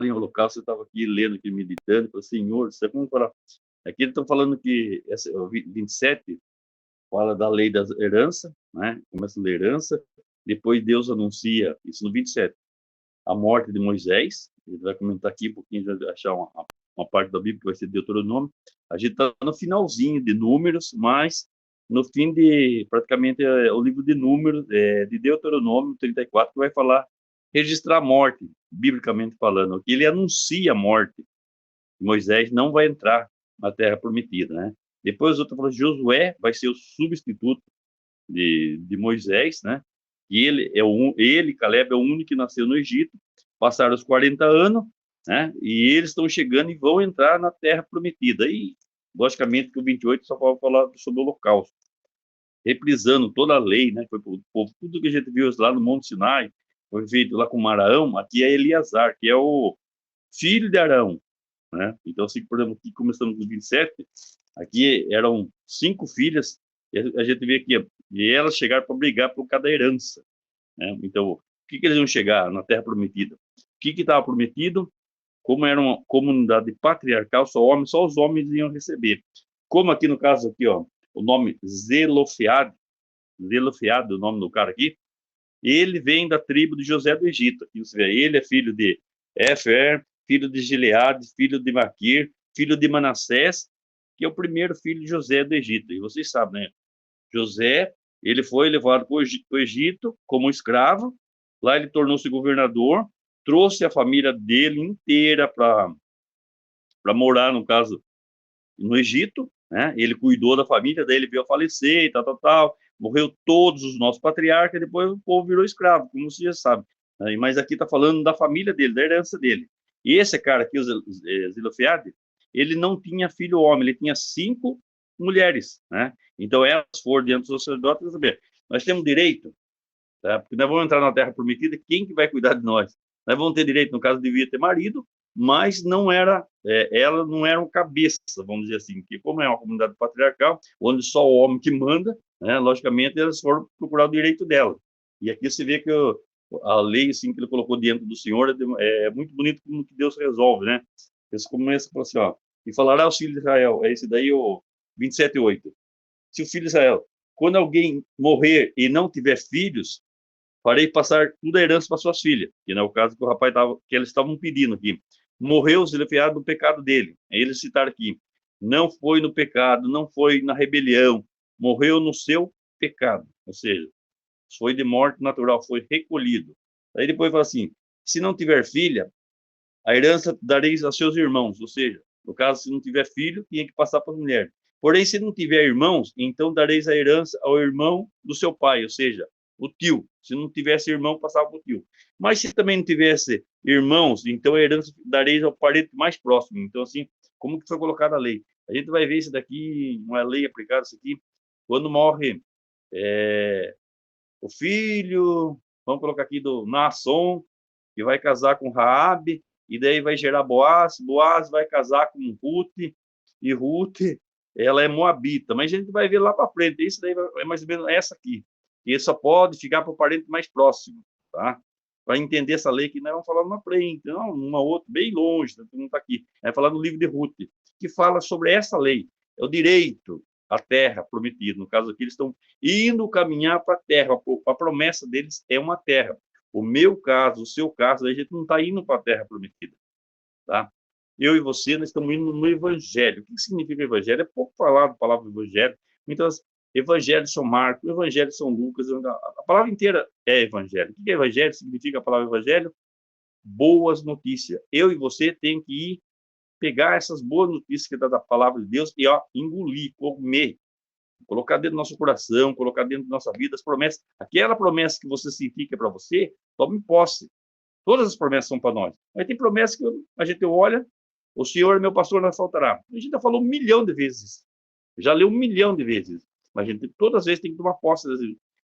em holocausto, eu estava aqui lendo, aqui meditando, falei, Senhor, você vamos falar. Aqui eles estão falando que o 27 fala da lei da herança, né? Começa da herança, depois Deus anuncia, isso no 27, a morte de Moisés. Ele vai comentar aqui um pouquinho, vai achar uma parte da Bíblia que vai ser Deuteronômio. A gente está no finalzinho de Números, mas no fim de praticamente o livro de Números, de Deuteronômio 34, que vai falar, registrar a morte, biblicamente falando, que ele anuncia a morte. Moisés não vai entrar na terra prometida, né? Depois outro falou, Josué vai ser o substituto de Moisés, né? E ele, Caleb, é o único que nasceu no Egito. Passaram os 40 anos, né? E eles estão chegando e vão entrar na terra prometida. E, logicamente, que o 28 só pode falar sobre o holocausto, reprisando toda a lei, né? Foi para o povo, tudo que a gente viu lá no Monte Sinai, foi feito lá com Araão. Aqui é Eleazar, que é o filho de Arão, né? Então, assim, por exemplo, aqui começamos com 27, aqui eram 5 filhas, e a gente vê aqui, e elas chegaram para brigar por cada herança, né? Então, o que eles iam chegar na Terra Prometida? O que estava prometido? Como era uma comunidade patriarcal, só os homens iam receber. Como aqui no caso aqui, ó, o nome Zelofeade, o nome do cara aqui, ele vem da tribo de José do Egito. Aqui você vê, ele é filho de Efer, filho de Gileade, filho de Maquir, filho de Manassés, que é o primeiro filho de José do Egito. E vocês sabem, né? José, ele foi levado para o Egito como escravo. Lá ele tornou-se governador, trouxe a família dele inteira para morar, no caso, no Egito, né? Ele cuidou da família, daí ele veio a falecer e tal, tal, tal. Morreu todos os nossos patriarcas, e depois o povo virou escravo, como você já sabe. Mas aqui está falando da família dele, da herança dele. E esse cara aqui, o Zelofeade, ele não tinha filho homem, ele tinha 5 mulheres, né? Então elas foram diante dos sacerdotes, saber, nós temos direito, tá? Porque nós vamos entrar na terra prometida, quem que vai cuidar de nós? Nós vamos ter direito, no caso, devia ter marido, mas não era, ela não era um cabeça, vamos dizer assim, que como é uma comunidade patriarcal, onde só o homem que manda, né, logicamente elas foram procurar o direito dela. E aqui você vê que a lei assim, que ele colocou diante do Senhor é muito bonito como que Deus resolve, né? Eles começam a falar assim, ó, e falará aos filhos de Israel, é esse daí o 27:8. Se o filho de Israel, quando alguém morrer e não tiver filhos, farei passar toda a herança para suas filhas, que não é o caso que o rapaz tava, que eles estavam pedindo aqui. Morreu Zelofeade no pecado dele. Aí eles citaram aqui, não foi no pecado, não foi na rebelião, morreu no seu pecado, ou seja, foi de morte natural, foi recolhido. Aí depois fala assim, se não tiver filha, a herança dareis a seus irmãos, ou seja, no caso, se não tiver filho, tinha que passar para a mulher. Porém, se não tiver irmãos, então dareis a herança ao irmão do seu pai, ou seja, o tio. Se não tivesse irmão, passava para o tio. Mas se também não tivesse irmãos, então a herança dareis ao parente mais próximo. Então, assim, como que foi colocada a lei? A gente vai ver isso daqui, uma lei aplicada, isso aqui, quando morre o filho, vamos colocar aqui do Naasson, que vai casar com Raabe, e daí vai gerar Boaz, Boaz vai casar com Ruth, e Ruth, ela é moabita, mas a gente vai ver lá para frente, isso daí é mais ou menos essa aqui, que só pode ficar para o parente mais próximo, tá? Para entender essa lei que nós vamos falar numa frente, não, uma outra, bem longe, não está aqui, vai falar no livro de Ruth, que fala sobre essa lei, é o direito à terra prometida, no caso aqui eles estão indo caminhar para a terra, a promessa deles é uma terra, o meu caso, o seu caso, a gente não está indo para a terra prometida, tá? Eu e você, nós estamos indo no evangelho. O que significa evangelho? É pouco falado a palavra evangelho. Muitas evangelhos são Marcos, evangelhos são Lucas, a palavra inteira é evangelho. O que é evangelho? Significa a palavra evangelho? Boas notícias. Eu e você tem que ir pegar essas boas notícias que dá da palavra de Deus e ó, engolir, comer, colocar dentro do nosso coração, colocar dentro da nossa vida as promessas. Aquela promessa que você sentir que é para você, tome posse. Todas as promessas são para nós. Mas tem promessas que a gente olha, o Senhor é meu pastor, não faltará. A gente já falou 1.000.000 de vezes. Já leu 1.000.000 de vezes. Mas a gente todas as vezes tem que tomar posse.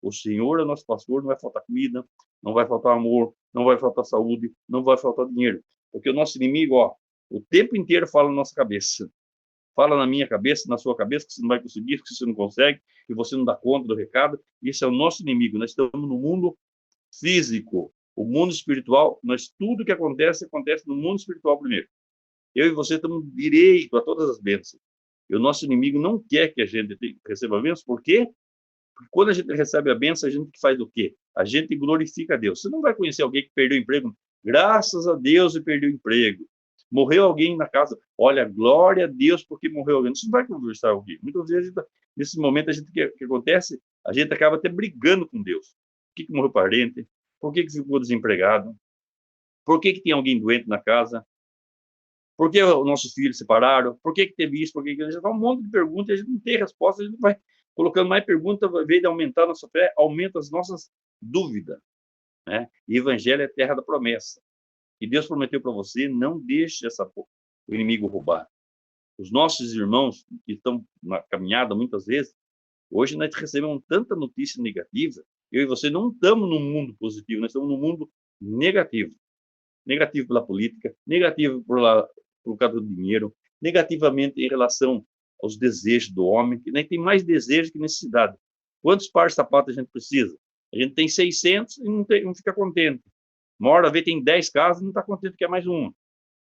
O Senhor é nosso pastor, não vai faltar comida, não vai faltar amor, não vai faltar saúde, não vai faltar dinheiro. Porque o nosso inimigo, ó, o tempo inteiro fala na nossa cabeça. Fala na minha cabeça, na sua cabeça, que você não vai conseguir, que você não consegue, que você não dá conta do recado. Isso é o nosso inimigo. Nós estamos no mundo físico. O mundo espiritual, mas tudo que acontece no mundo espiritual primeiro. Eu e você temos direito a todas as bênçãos. E o nosso inimigo não quer que a gente receba a bênção, por quê? Porque quando a gente recebe a bênção, a gente faz o quê? A gente glorifica a Deus. Você não vai conhecer alguém que perdeu o emprego, graças a Deus e perdeu o emprego. Morreu alguém na casa, olha, glória a Deus porque morreu alguém. Você não vai conversar com alguém. Muitas vezes, nesse momento, o que acontece? A gente acaba até brigando com Deus. Por que morreu parente? Por que ficou desempregado? Por que tem alguém doente na casa? Por que os nossos filhos se separaram? Por que teve isso? Por que já vai um monte de perguntas, a gente não tem resposta, a gente vai colocando mais perguntas, ao invés de aumentar a nossa fé, aumenta as nossas dúvidas. Né? E Evangelho é terra da promessa. E Deus prometeu para você, não deixe o inimigo roubar. Os nossos irmãos que estão na caminhada, muitas vezes, hoje nós recebemos tanta notícia negativa, eu e você não estamos num mundo positivo, nós estamos num mundo negativo. Negativo pela política, negativo por causa do dinheiro, negativamente em relação aos desejos do homem, que nem tem mais desejo que necessidade. Quantos pares de sapatos a gente precisa? A gente tem 600 e não fica contente. Uma hora vez tem 10 carros e não está contente, quer mais uma.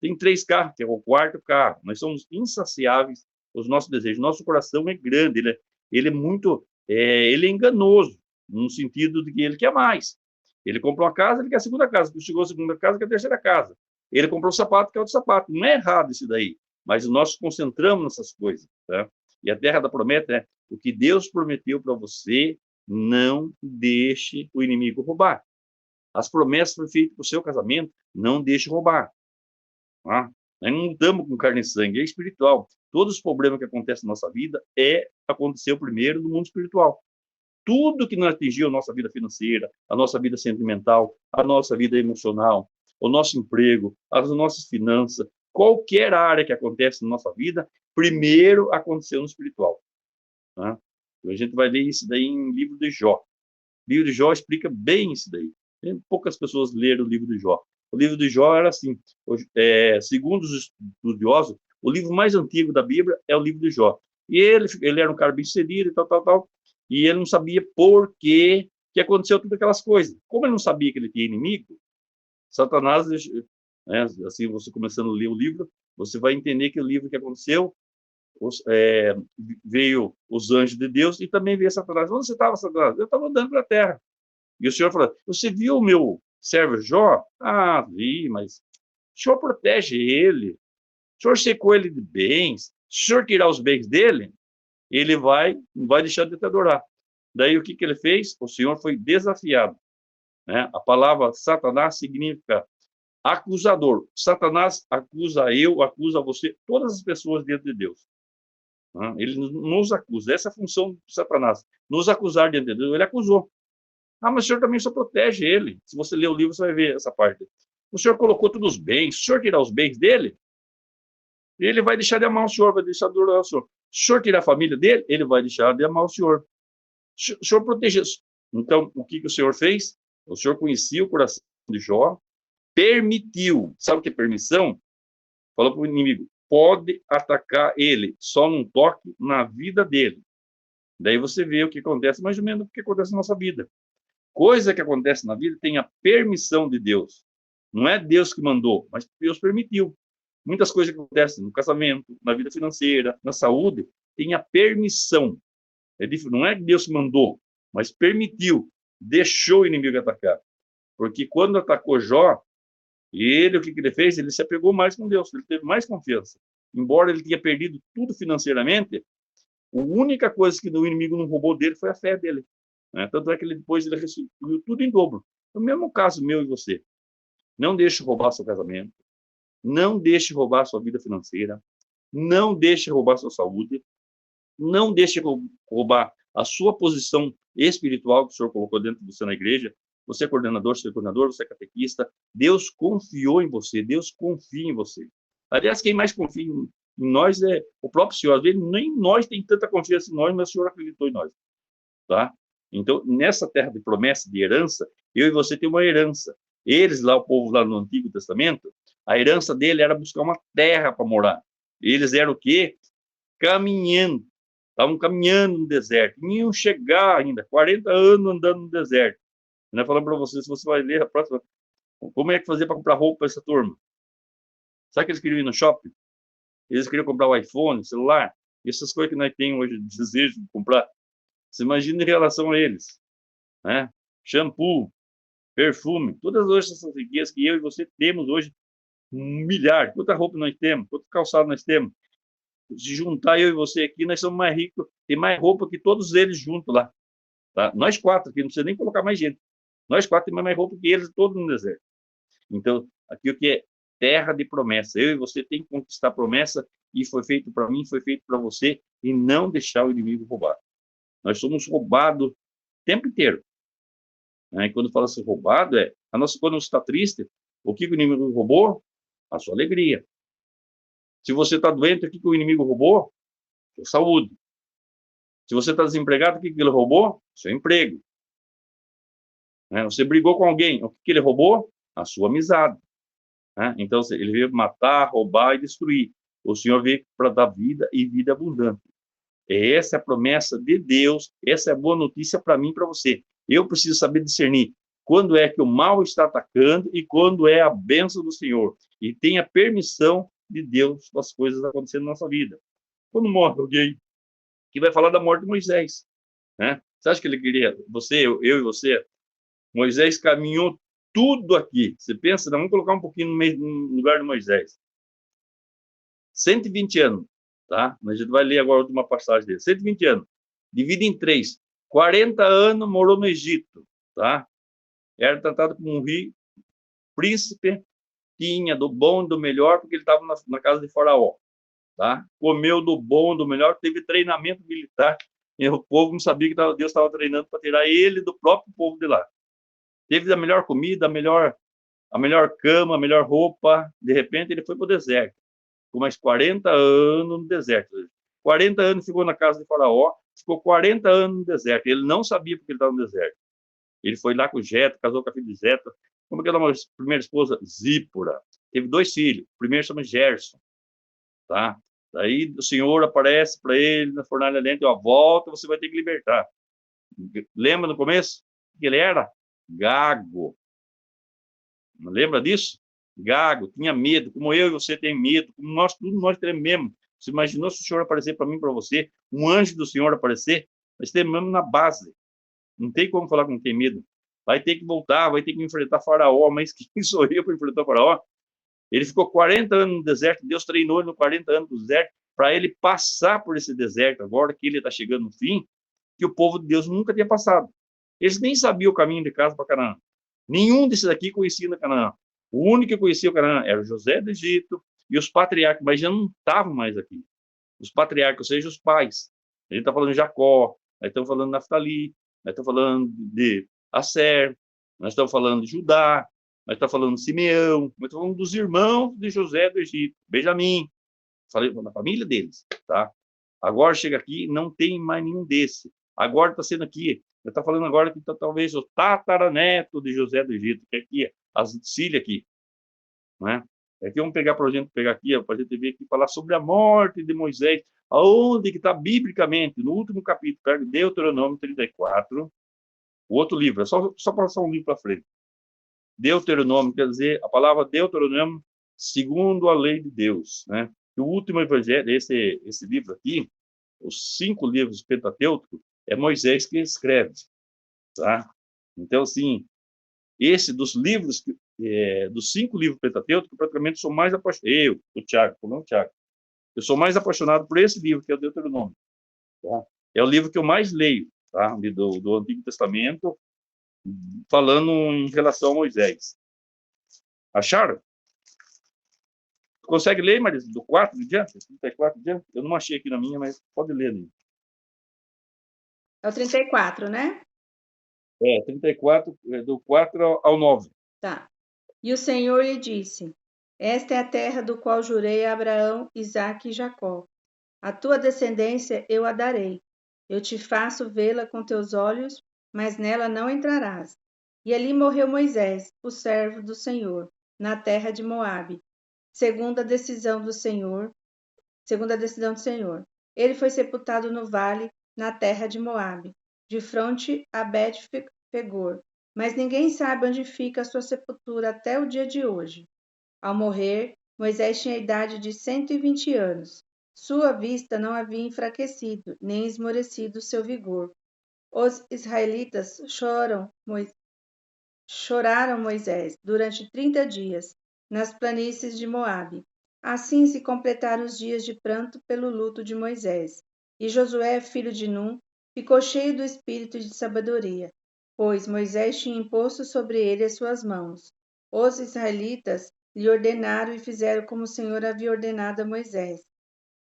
Tem 3 carros, que é o 4º carro. Nós somos insaciáveis os nossos desejos. Nosso coração é grande, ele é muito, ele é enganoso, no sentido de que ele quer mais. Ele comprou a casa, ele quer a segunda casa. Quando chegou a segunda casa, quer a terceira casa. Ele comprou o sapato, quer outro sapato. Não é errado isso daí, mas nós concentramos nessas coisas. Tá? E a terra da promessa é o que Deus prometeu para você, não deixe o inimigo roubar. As promessas foram feitas para o seu casamento, não deixe roubar. Tá? Nós não estamos com carne e sangue, é espiritual. Todos os problemas que acontecem na nossa vida aconteceu primeiro no mundo espiritual. Tudo que não atingiu a nossa vida financeira, a nossa vida sentimental, a nossa vida emocional, o nosso emprego, as nossas finanças, qualquer área que acontece na nossa vida, primeiro aconteceu no espiritual. Tá? A gente vai ler isso daí em livro de Jó. O livro de Jó explica bem isso daí. Poucas pessoas leram o livro de Jó. O livro de Jó era assim, segundo os estudiosos, o livro mais antigo da Bíblia é o livro de Jó. E ele era um cara bem sucedido e tal, e ele não sabia por que aconteceu todas aquelas coisas. Como ele não sabia que ele tinha inimigo, Satanás, né, assim, você começando a ler o livro, você vai entender que o livro que aconteceu, veio os anjos de Deus e também veio Satanás. Onde você estava, Satanás? Eu estava andando pela terra. E o Senhor falou, você viu o meu servo Jó? Ah, vi, mas o Senhor protege ele. O Senhor secou ele de bens. Se o Senhor tirar os bens dele, ele não vai deixar de te adorar. Daí o que ele fez? O Senhor foi desafiado. Né? A palavra Satanás significa acusador. Satanás acusa acusa você, todas as pessoas dentro de Deus. Né? Ele nos acusa. Essa é a função de Satanás. Nos acusar dentro de Deus. Ele acusou. Ah, mas o Senhor também só protege ele. Se você ler o livro, você vai ver essa parte. O Senhor colocou todos os bens. Se o Senhor tirar os bens dele, ele vai deixar de amar o Senhor, vai deixar de adorar o Senhor. Se o Senhor tirar a família dele, ele vai deixar de amar o Senhor. O Senhor protege. Então, o que o Senhor fez? O Senhor conhecia o coração de Jó, permitiu. Sabe o que é permissão? Falou para o inimigo, pode atacar ele, só não toque na vida dele. Daí você vê o que acontece, mais ou menos o que acontece na nossa vida. Coisa que acontece na vida tem a permissão de Deus. Não é Deus que mandou, mas Deus permitiu. Muitas coisas que acontecem no casamento, na vida financeira, na saúde, tem a permissão. Não é Deus que mandou, mas permitiu, deixou o inimigo atacar. Porque quando atacou Jó, o que ele fez? Ele se apegou mais com Deus, ele teve mais confiança. Embora ele tenha perdido tudo financeiramente, a única coisa que o inimigo não roubou dele foi a fé dele. Né? Tanto é que depois ele restituiu tudo em dobro. No mesmo caso meu e você. Não deixe roubar seu casamento, não deixe roubar sua vida financeira, não deixe roubar sua saúde, não deixe roubar a sua posição espiritual que o Senhor colocou dentro de você na igreja. Você é coordenador, você é catequista. Deus confiou em você, Deus confia em você. Aliás, quem mais confia em nós é o próprio Senhor. Às vezes, nem nós tem tanta confiança em nós, mas o Senhor acreditou em nós. Tá? Então, nessa terra de promessa, de herança, eu e você tem uma herança. Eles lá, o povo lá no Antigo Testamento, a herança dele era buscar uma terra para morar. Eles eram o quê? Caminhando. Estavam caminhando no deserto. Iam chegar ainda, 40 anos andando no deserto. Nós falamos para você, se você vai ler a próxima, como é que fazer para comprar roupa para essa turma? Sabe que eles queriam ir no shopping? Eles queriam comprar o iPhone, celular, essas coisas que nós temos hoje, desejo de comprar. Você imagina em relação a eles, né? Shampoo, perfume, todas hoje essas riquezas que eu e você temos hoje, um milhar. Quanta roupa nós temos, quanto calçado nós temos. Se juntar eu e você aqui, nós somos mais ricos, tem mais roupa que todos eles juntos lá. Tá? Nós quatro aqui, não precisa nem colocar mais gente. Nós quatro temos mais roupa que eles todos no deserto. Então, aqui o que é terra de promessa. Eu e você tem que conquistar a promessa, e foi feito para mim, foi feito para você, e não deixar o inimigo roubar. Nós somos roubados o tempo inteiro. Né? E quando fala assim roubado, quando você está triste, o que o inimigo roubou? A sua alegria. Se você está doente, o que o inimigo roubou? A sua saúde. Se você está desempregado, o que ele roubou? Seu emprego. Né? Você brigou com alguém, o que ele roubou? A sua amizade. Né? Então, ele veio matar, roubar e destruir. O Senhor veio para dar vida e vida abundante. Essa é a promessa de Deus, essa é a boa notícia para mim e para você. Eu preciso saber discernir quando é que o mal está atacando e quando é a bênção do Senhor. E tem a permissão de Deus das coisas acontecendo na nossa vida. Quando morre alguém, que vai falar da morte de Moisés. Né? Você acha que ele queria, eu e você, Moisés caminhou tudo aqui. Você pensa, vamos colocar um pouquinho no lugar de Moisés. 120 anos, tá? Mas a gente vai ler agora a última passagem dele. 120 anos. Divide em 3. 40 anos morou no Egito, tá? Era tratado como um príncipe, tinha do bom e do melhor, porque ele estava na casa de Faraó, tá? Comeu do bom e do melhor, teve treinamento militar, e o povo não sabia que Deus estava treinando para tirar ele do próprio povo de lá. Teve a melhor comida, a melhor cama, a melhor roupa. De repente, ele foi para o deserto. Ficou mais 40 anos no deserto. 40 anos ficou na casa de Faraó, ficou 40 anos no deserto. Ele não sabia porque ele estava no deserto. Ele foi lá com Jetro, casou com a filha de Jetro. Como que era a primeira esposa? Zípora. Teve 2 filhos. O primeiro chama Gerson. Tá? Daí o Senhor aparece para ele na fornalha lenta, ó, volta, você vai ter que libertar. Lembra no começo que ele era? Gago. Não lembra disso? Gago, tinha medo, como eu e você tem medo, como tudo nós trememos. Você imaginou se o Senhor aparecer para mim, para você, um anjo do Senhor aparecer? Nós trememos na base. Não tem como falar com quem tem medo. Vai ter que voltar, vai ter que enfrentar Faraó, mas quem sou eu para enfrentar Faraó? Ele ficou 40 anos no deserto, Deus treinou ele no 40 anos no deserto, para ele passar por esse deserto, agora que ele está chegando no fim, que o povo de Deus nunca tinha passado. Eles nem sabiam o caminho de casa para Canaã. Nenhum desses aqui conhecia Canaã. O único que conhecia o Canaã era José do Egito e os patriarcas, mas já não estavam mais aqui. Os patriarcas, ou seja, os pais. A gente está falando de Jacó, nós estamos falando de Naftali, nós estamos falando de Asser, nós estamos falando de Judá, nós estamos falando de Simeão, nós estamos falando dos irmãos de José do Egito, Benjamim, falei da família deles, tá? Agora chega aqui, não tem mais nenhum desse. Agora está sendo aqui, está falando agora que talvez o tataraneto de José do Egito, que é aqui, a Síria aqui, né? Aqui vamos pegar para a gente pegar aqui, para a gente ver aqui, falar sobre a morte de Moisés, aonde que está biblicamente, no último capítulo, pega Deuteronômio 34, o outro livro, é só passar um livro para frente. Deuteronômio, quer dizer, a palavra Deuteronômio, segundo a lei de Deus, né? E o último evangelho, esse livro aqui, os 5 livros Pentateuco, é Moisés que escreve, tá? Então, assim, esse dos livros, dos 5 livros Pentateuco, praticamente sou mais apaixonado, o Tiago, eu sou mais apaixonado por esse livro, que é o Deuteronômio, tá? É o livro que eu mais leio, tá? Do Antigo Testamento, falando em relação a Moisés. Acharam? Consegue ler, Marisa, do 4 de diante? 34 de diante? Eu não achei aqui na minha, mas pode ler ali. É o 34, né? 34, do 4 ao 9. Tá. E o Senhor lhe disse: Esta é a terra do qual jurei a Abraão, Isaque e Jacó. A tua descendência eu a darei. Eu te faço vê-la com teus olhos, mas nela não entrarás. E ali morreu Moisés, o servo do Senhor, na terra de Moabe, segundo a decisão do Senhor. Ele foi sepultado no vale, na terra de Moabe, de fronte a Bet-pegor, mas ninguém sabe onde fica a sua sepultura até o dia de hoje. Ao morrer, Moisés tinha a idade de 120 anos. Sua vista não havia enfraquecido, nem esmorecido seu vigor. Os israelitas choraram Moisés durante 30 dias nas planícies de Moabe. Assim se completaram os dias de pranto pelo luto de Moisés. E Josué, filho de Num, ficou cheio do espírito de sabedoria, pois Moisés tinha imposto sobre ele as suas mãos. Os israelitas lhe ordenaram e fizeram como o Senhor havia ordenado a Moisés.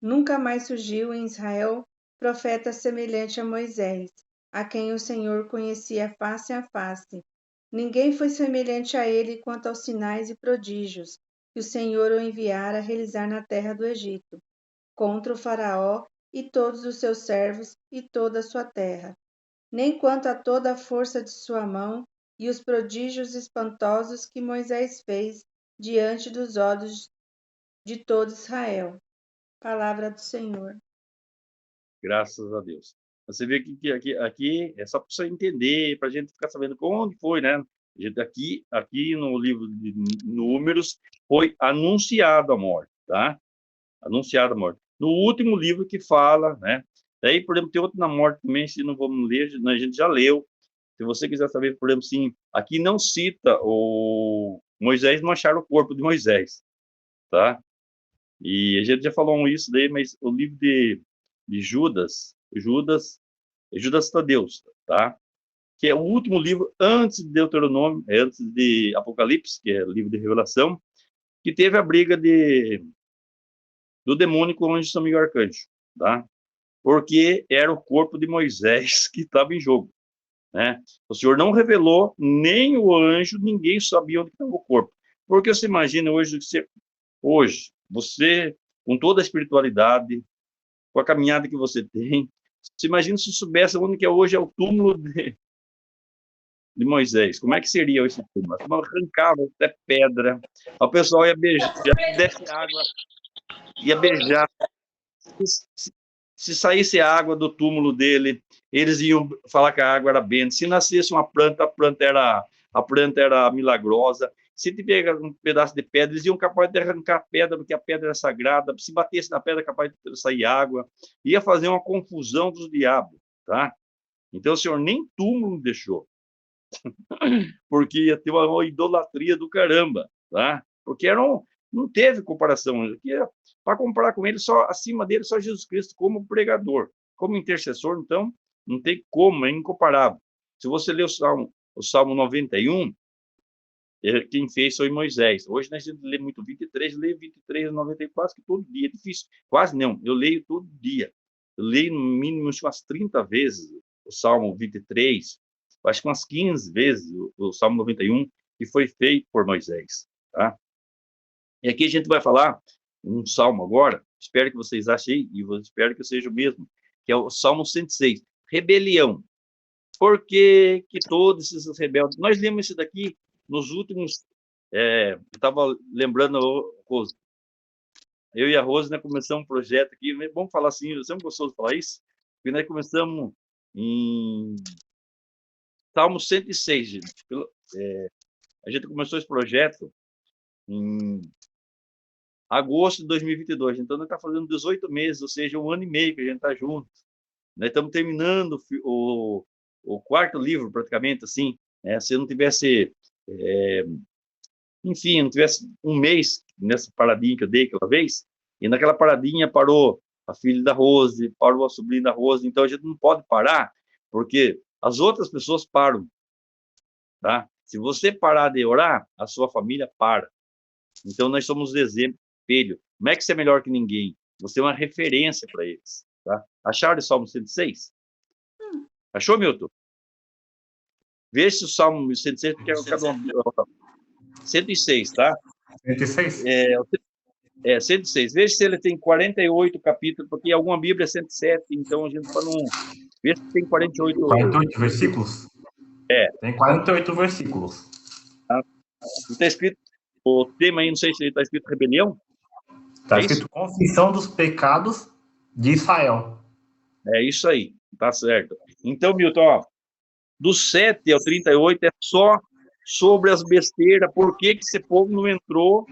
Nunca mais surgiu em Israel profeta semelhante a Moisés, a quem o Senhor conhecia face a face. Ninguém foi semelhante a ele quanto aos sinais e prodígios que o Senhor o enviara a realizar na terra do Egito, contra o Faraó e todos os seus servos e toda a sua terra, nem quanto a toda a força de sua mão e os prodígios espantosos que Moisés fez diante dos olhos de todo Israel. Palavra do Senhor. Graças a Deus. Você vê aqui é só para você entender, para a gente ficar sabendo onde foi, né? Aqui no livro de Números foi anunciado a morte, tá? Anunciado a morte. No último livro que fala, né? Daí, por exemplo, tem outro na morte também, se não vamos ler, a gente já leu. Se você quiser saber, por exemplo, sim, aqui não cita o Moisés, não acharam o corpo de Moisés, tá? E a gente já falou isso daí, mas o livro de Judas Tadeus, tá? Que é o último livro antes de Deuteronômio, antes de Apocalipse, que é o livro de Revelação, que teve a briga do demônio com o anjo São Miguel Arcanjo, tá? Porque era o corpo de Moisés que estava em jogo, né? O Senhor não revelou, nem o anjo, ninguém sabia onde estava o corpo. Porque você imagina hoje, você, com toda a espiritualidade, com a caminhada que você tem, você imagina se soubesse onde que hoje é o túmulo de Moisés, como é que seria esse túmulo? Arrancava até pedra, o pessoal ia beijar, desse água, ia beijar, se saísse água do túmulo dele, eles iam falar que a água era benta. Se nascesse uma planta, a planta era milagrosa. Se tiver um pedaço de pedra, eles iam capaz de arrancar a pedra, porque a pedra era sagrada. Se batesse na pedra, capaz de sair água. Ia fazer uma confusão dos diabos, tá? Então o Senhor nem túmulo deixou, porque ia ter uma idolatria do caramba, tá? Porque não teve comparação. Para comparar com ele, só acima dele, só Jesus Cristo como pregador. Como intercessor, então, não tem como, é incomparável. Se você ler o Salmo 91, quem fez foi Moisés. Hoje nós lê muito 23, leio 23, 94, que todo dia, é difícil. Quase não, eu leio todo dia. Eu leio no mínimo umas 30 vezes o Salmo 23, acho que umas 15 vezes o Salmo 91, que foi feito por Moisés, tá? E aqui a gente vai falar um salmo agora, espero que vocês achem, e eu espero que seja o mesmo, que é o Salmo 106, rebelião. Por que todos esses rebeldes... Nós lemos isso daqui nos últimos... eu estava lembrando, Rose, eu e a Rose, né, começamos um projeto aqui, vamos falar assim, eu sempre gostoso de falar isso, porque nós começamos em Salmo 106, gente. A gente começou esse projeto em agosto de 2022, então nós estamos fazendo 18 meses, ou seja, 1 ano e meio que a gente está junto. Nós estamos terminando o quarto livro, praticamente, assim, né? Se eu não tivesse, enfim, não tivesse um mês nessa paradinha que eu dei aquela vez, e naquela paradinha parou a filha da Rose, parou a sobrinha da Rose, então a gente não pode parar, porque as outras pessoas param, tá? Se você parar de orar, a sua família para. Então nós somos exemplo, espelho. Não é que você é melhor que ninguém, você é uma referência para eles, tá? Acharam o Salmo 106? Achou, Milton? Vê se o Salmo 106, porque é cada um... 106, tá? 106? 106. Veja se ele tem 48 capítulos, porque alguma Bíblia é 107, então a gente para não... Vê se tem 48... 48 versículos? Tem 48 versículos. Tá? Está escrito... O tema aí, não sei se está escrito rebelião. Está escrito confissão dos pecados de Israel. É isso aí, tá certo. Então, Milton, ó, Do 7 ao 38 é só sobre as besteiras, por que esse povo não entrou,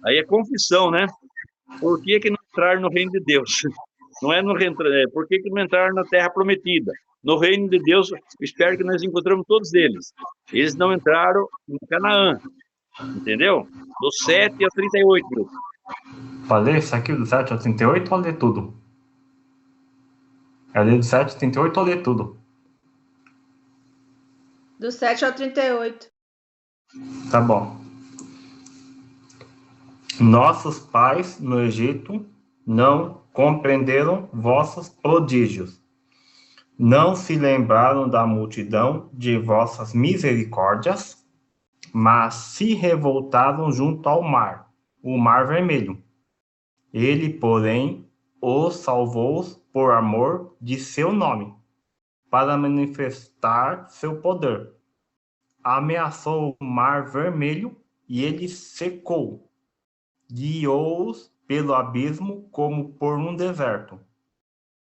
aí é confissão, né? Por que não entraram no reino de Deus? Não é no reino, por que não entraram na terra prometida? No reino de Deus, espero que nós encontramos todos eles. Eles não entraram em Canaã, entendeu? Do 7 ao 38, grupo. Pode ler isso aqui do 7 ao 38 ou ler tudo? É ler do 7 ao 38 ou ler tudo? Do 7 ao 38. Tá bom. Nossos pais no Egito não compreenderam vossos prodígios. Não se lembraram da multidão de vossas misericórdias, mas se revoltaram junto ao mar, o mar vermelho. Ele, porém, os salvou por amor de seu nome, para manifestar seu poder. Ameaçou o mar vermelho e ele secou. Guiou-os pelo abismo como por um deserto.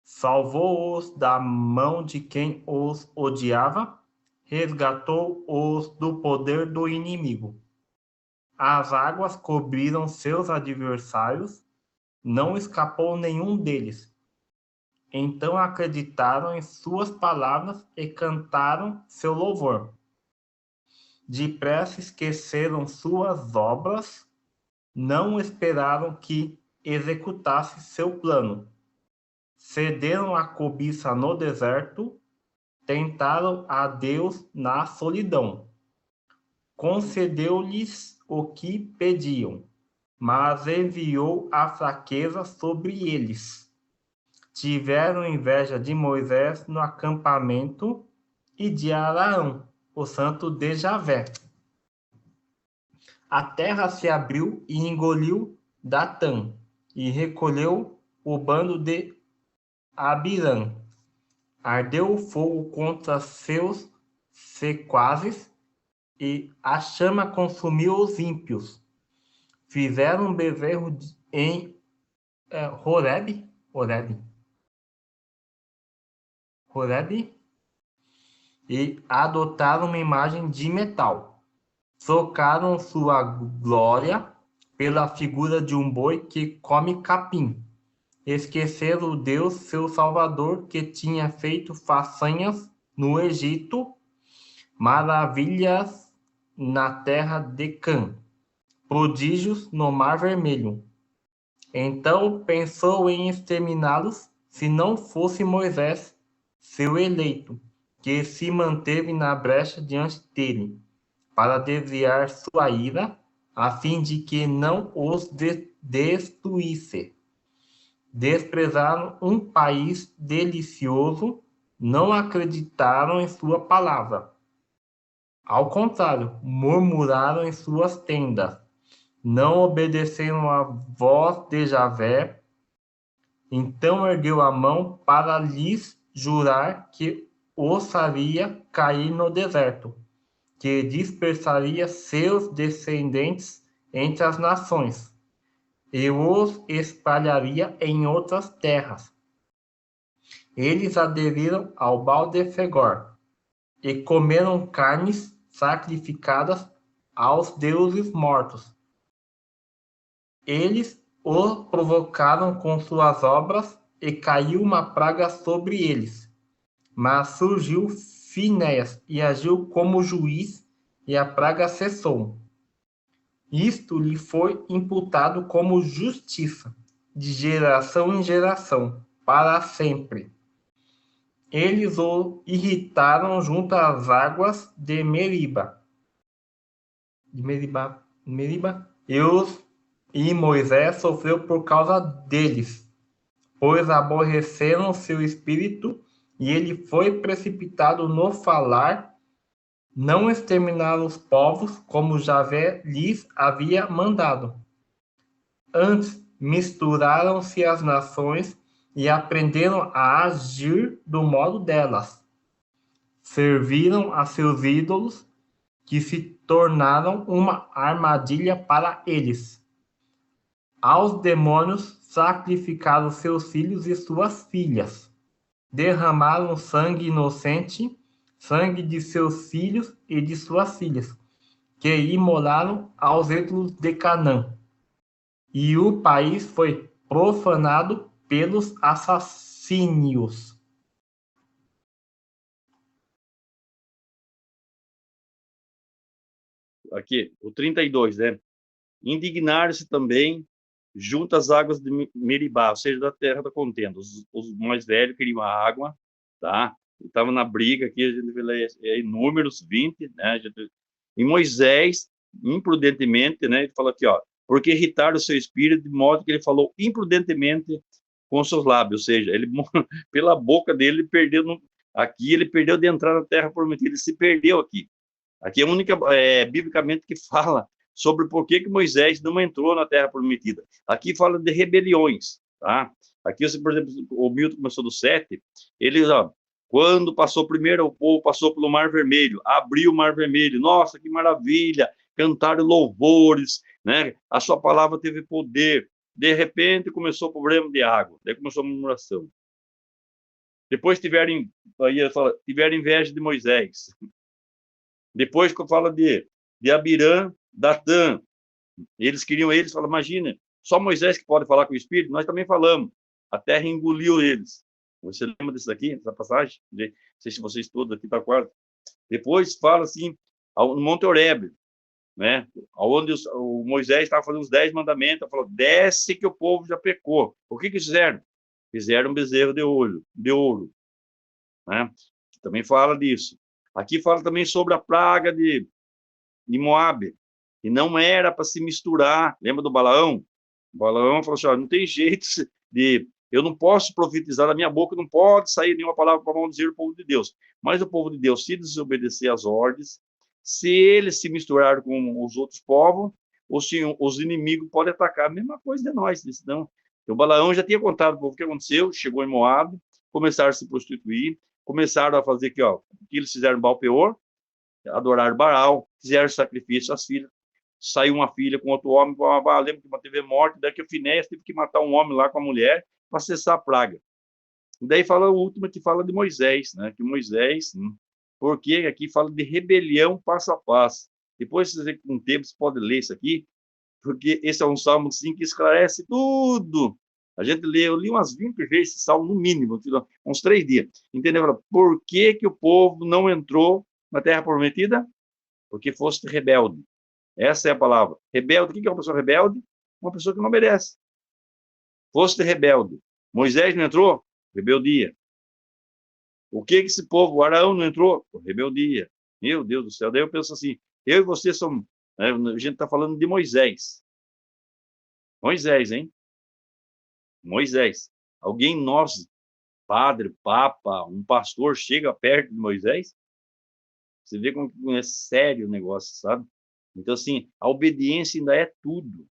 Salvou-os da mão de quem os odiava, resgatou-os do poder do inimigo. As águas cobriram seus adversários, não escapou nenhum deles. Então acreditaram em suas palavras e cantaram seu louvor. Depressa esqueceram suas obras, não esperaram que executasse seu plano. Cederam à cobiça no deserto, tentaram a Deus na solidão. Concedeu-lhes o que pediam, mas enviou a fraqueza sobre eles. Tiveram inveja de Moisés no acampamento e de Araão, o santo de Javé. A terra se abriu e engoliu Datã, e recolheu o bando de Abirã. Ardeu o fogo contra seus sequazes, e a chama consumiu os ímpios. Fizeram um bezerro em Horebe, e adotaram uma imagem de metal. Trocaram sua glória pela figura de um boi que come capim. Esqueceram o Deus, seu Salvador, que tinha feito façanhas no Egito, maravilhas na terra de Cã, prodígios no Mar Vermelho. Então pensou em exterminá-los, se não fosse Moisés, seu eleito, que se manteve na brecha diante dele, para desviar sua ira, a fim de que não os destruísse. Desprezaram um país delicioso, não acreditaram em sua palavra. Ao contrário, murmuraram em suas tendas, não obedeceram à voz de Javé. Então ergueu a mão para lhes jurar que os faria cair no deserto, que dispersaria seus descendentes entre as nações, e os espalharia em outras terras. Eles aderiram ao Baal de Fegor, e comeram carnes sacrificadas aos deuses mortos. Eles o provocaram com suas obras, e caiu uma praga sobre eles. Mas surgiu Finéias e agiu como juiz, e a praga cessou. Isto lhe foi imputado como justiça, de geração em geração, para sempre. Eles o irritaram junto às águas de Meriba. E Moisés sofreu por causa deles, pois aborreceram seu espírito, e ele foi precipitado no falar. Não exterminaram os povos como Javé lhes havia mandado. Antes, misturaram-se as nações e aprenderam a agir do modo delas. Serviram a seus ídolos, que se tornaram uma armadilha para eles. Aos demônios sacrificaram seus filhos e suas filhas. Derramaram sangue inocente, sangue de seus filhos e de suas filhas, que imolaram aos ídolos de Canaã. E o país foi profanado pelos assassínios. Aqui, o 32, né? Indignaram-se também junto às águas de Meribá, ou seja, da terra da contenda. Os mais velhos queriam a água, tá? Estavam na briga aqui, a gente vê em Números 20, né? E Moisés, imprudentemente, né? Ele fala aqui, ó, porque irritaram o seu espírito, de modo que ele falou imprudentemente com seus lábios, ou seja, ele, pela boca dele, ele perdeu, aqui ele perdeu de entrar na terra prometida, ele se perdeu aqui. Aqui é a única, biblicamente, que fala sobre por que Moisés não entrou na terra prometida. Aqui fala de rebeliões, tá? Aqui, por exemplo, o Milton começou do 7, ele, ó, quando passou primeiro, o povo passou pelo Mar Vermelho, abriu o Mar Vermelho, nossa, que maravilha, cantaram louvores, né? A sua palavra teve poder. De repente, começou o problema de água, daí começou a murmuração. Depois tiveram inveja de Moisés. Depois que fala de Abirã, Datã, eles falam, imagina, só Moisés que pode falar com o Espírito, nós também falamos, a terra engoliu eles. Você lembra disso aqui, dessa passagem? Não sei se vocês todos aqui estão claro. Depois fala assim, no Monte Horebe, né? Onde o Moisés estava fazendo os 10 mandamentos, falou, desce que o povo já pecou. O que fizeram? Fizeram um bezerro de ouro, né? Também fala disso. Aqui fala também sobre a praga de Moabe, e não era para se misturar. Lembra do Balaão? O Balaão falou assim, ó, não tem jeito eu não posso profetizar da minha boca, não pode sair nenhuma palavra para maldizer o povo de Deus. Mas o povo de Deus, se desobedecer às ordens, se eles se misturar com os outros povos, os inimigos podem atacar. A mesma coisa de nós. Então, o Balaão já tinha contado o que aconteceu, chegou em Moabe, começaram a se prostituir, começaram a fazer o que eles fizeram em Baal-Peor, adorar Baal, fizeram sacrifício às filhas. Saiu uma filha com outro homem, lembra que uma teve morte, daí que o Finéias teve que matar um homem lá com a mulher para cessar a praga. E daí fala o último, que fala de Moisés, né? Que Moisés, porque aqui fala de rebelião passo a passo. Depois, com o tempo, você pode ler isso aqui, porque esse é um salmo assim, que esclarece tudo. A gente eu li umas 20 vezes esse salmo, no mínimo, uns 3 dias. Entendeu? Por que o povo não entrou na terra prometida? Porque foste rebelde. Essa é a palavra. Rebelde, o que é uma pessoa rebelde? Uma pessoa que não obedece. Foste rebelde. Moisés não entrou? Rebeldia. O que esse povo, o Araão não entrou? Rebeldia. Meu Deus do céu. Daí eu penso assim, eu e você somos, né, a gente está falando de Moisés. Moisés, hein? Moisés. Alguém, nós, padre, papa, um pastor, chega perto de Moisés? Você vê como é sério o negócio, sabe? Então, assim, a obediência ainda é tudo,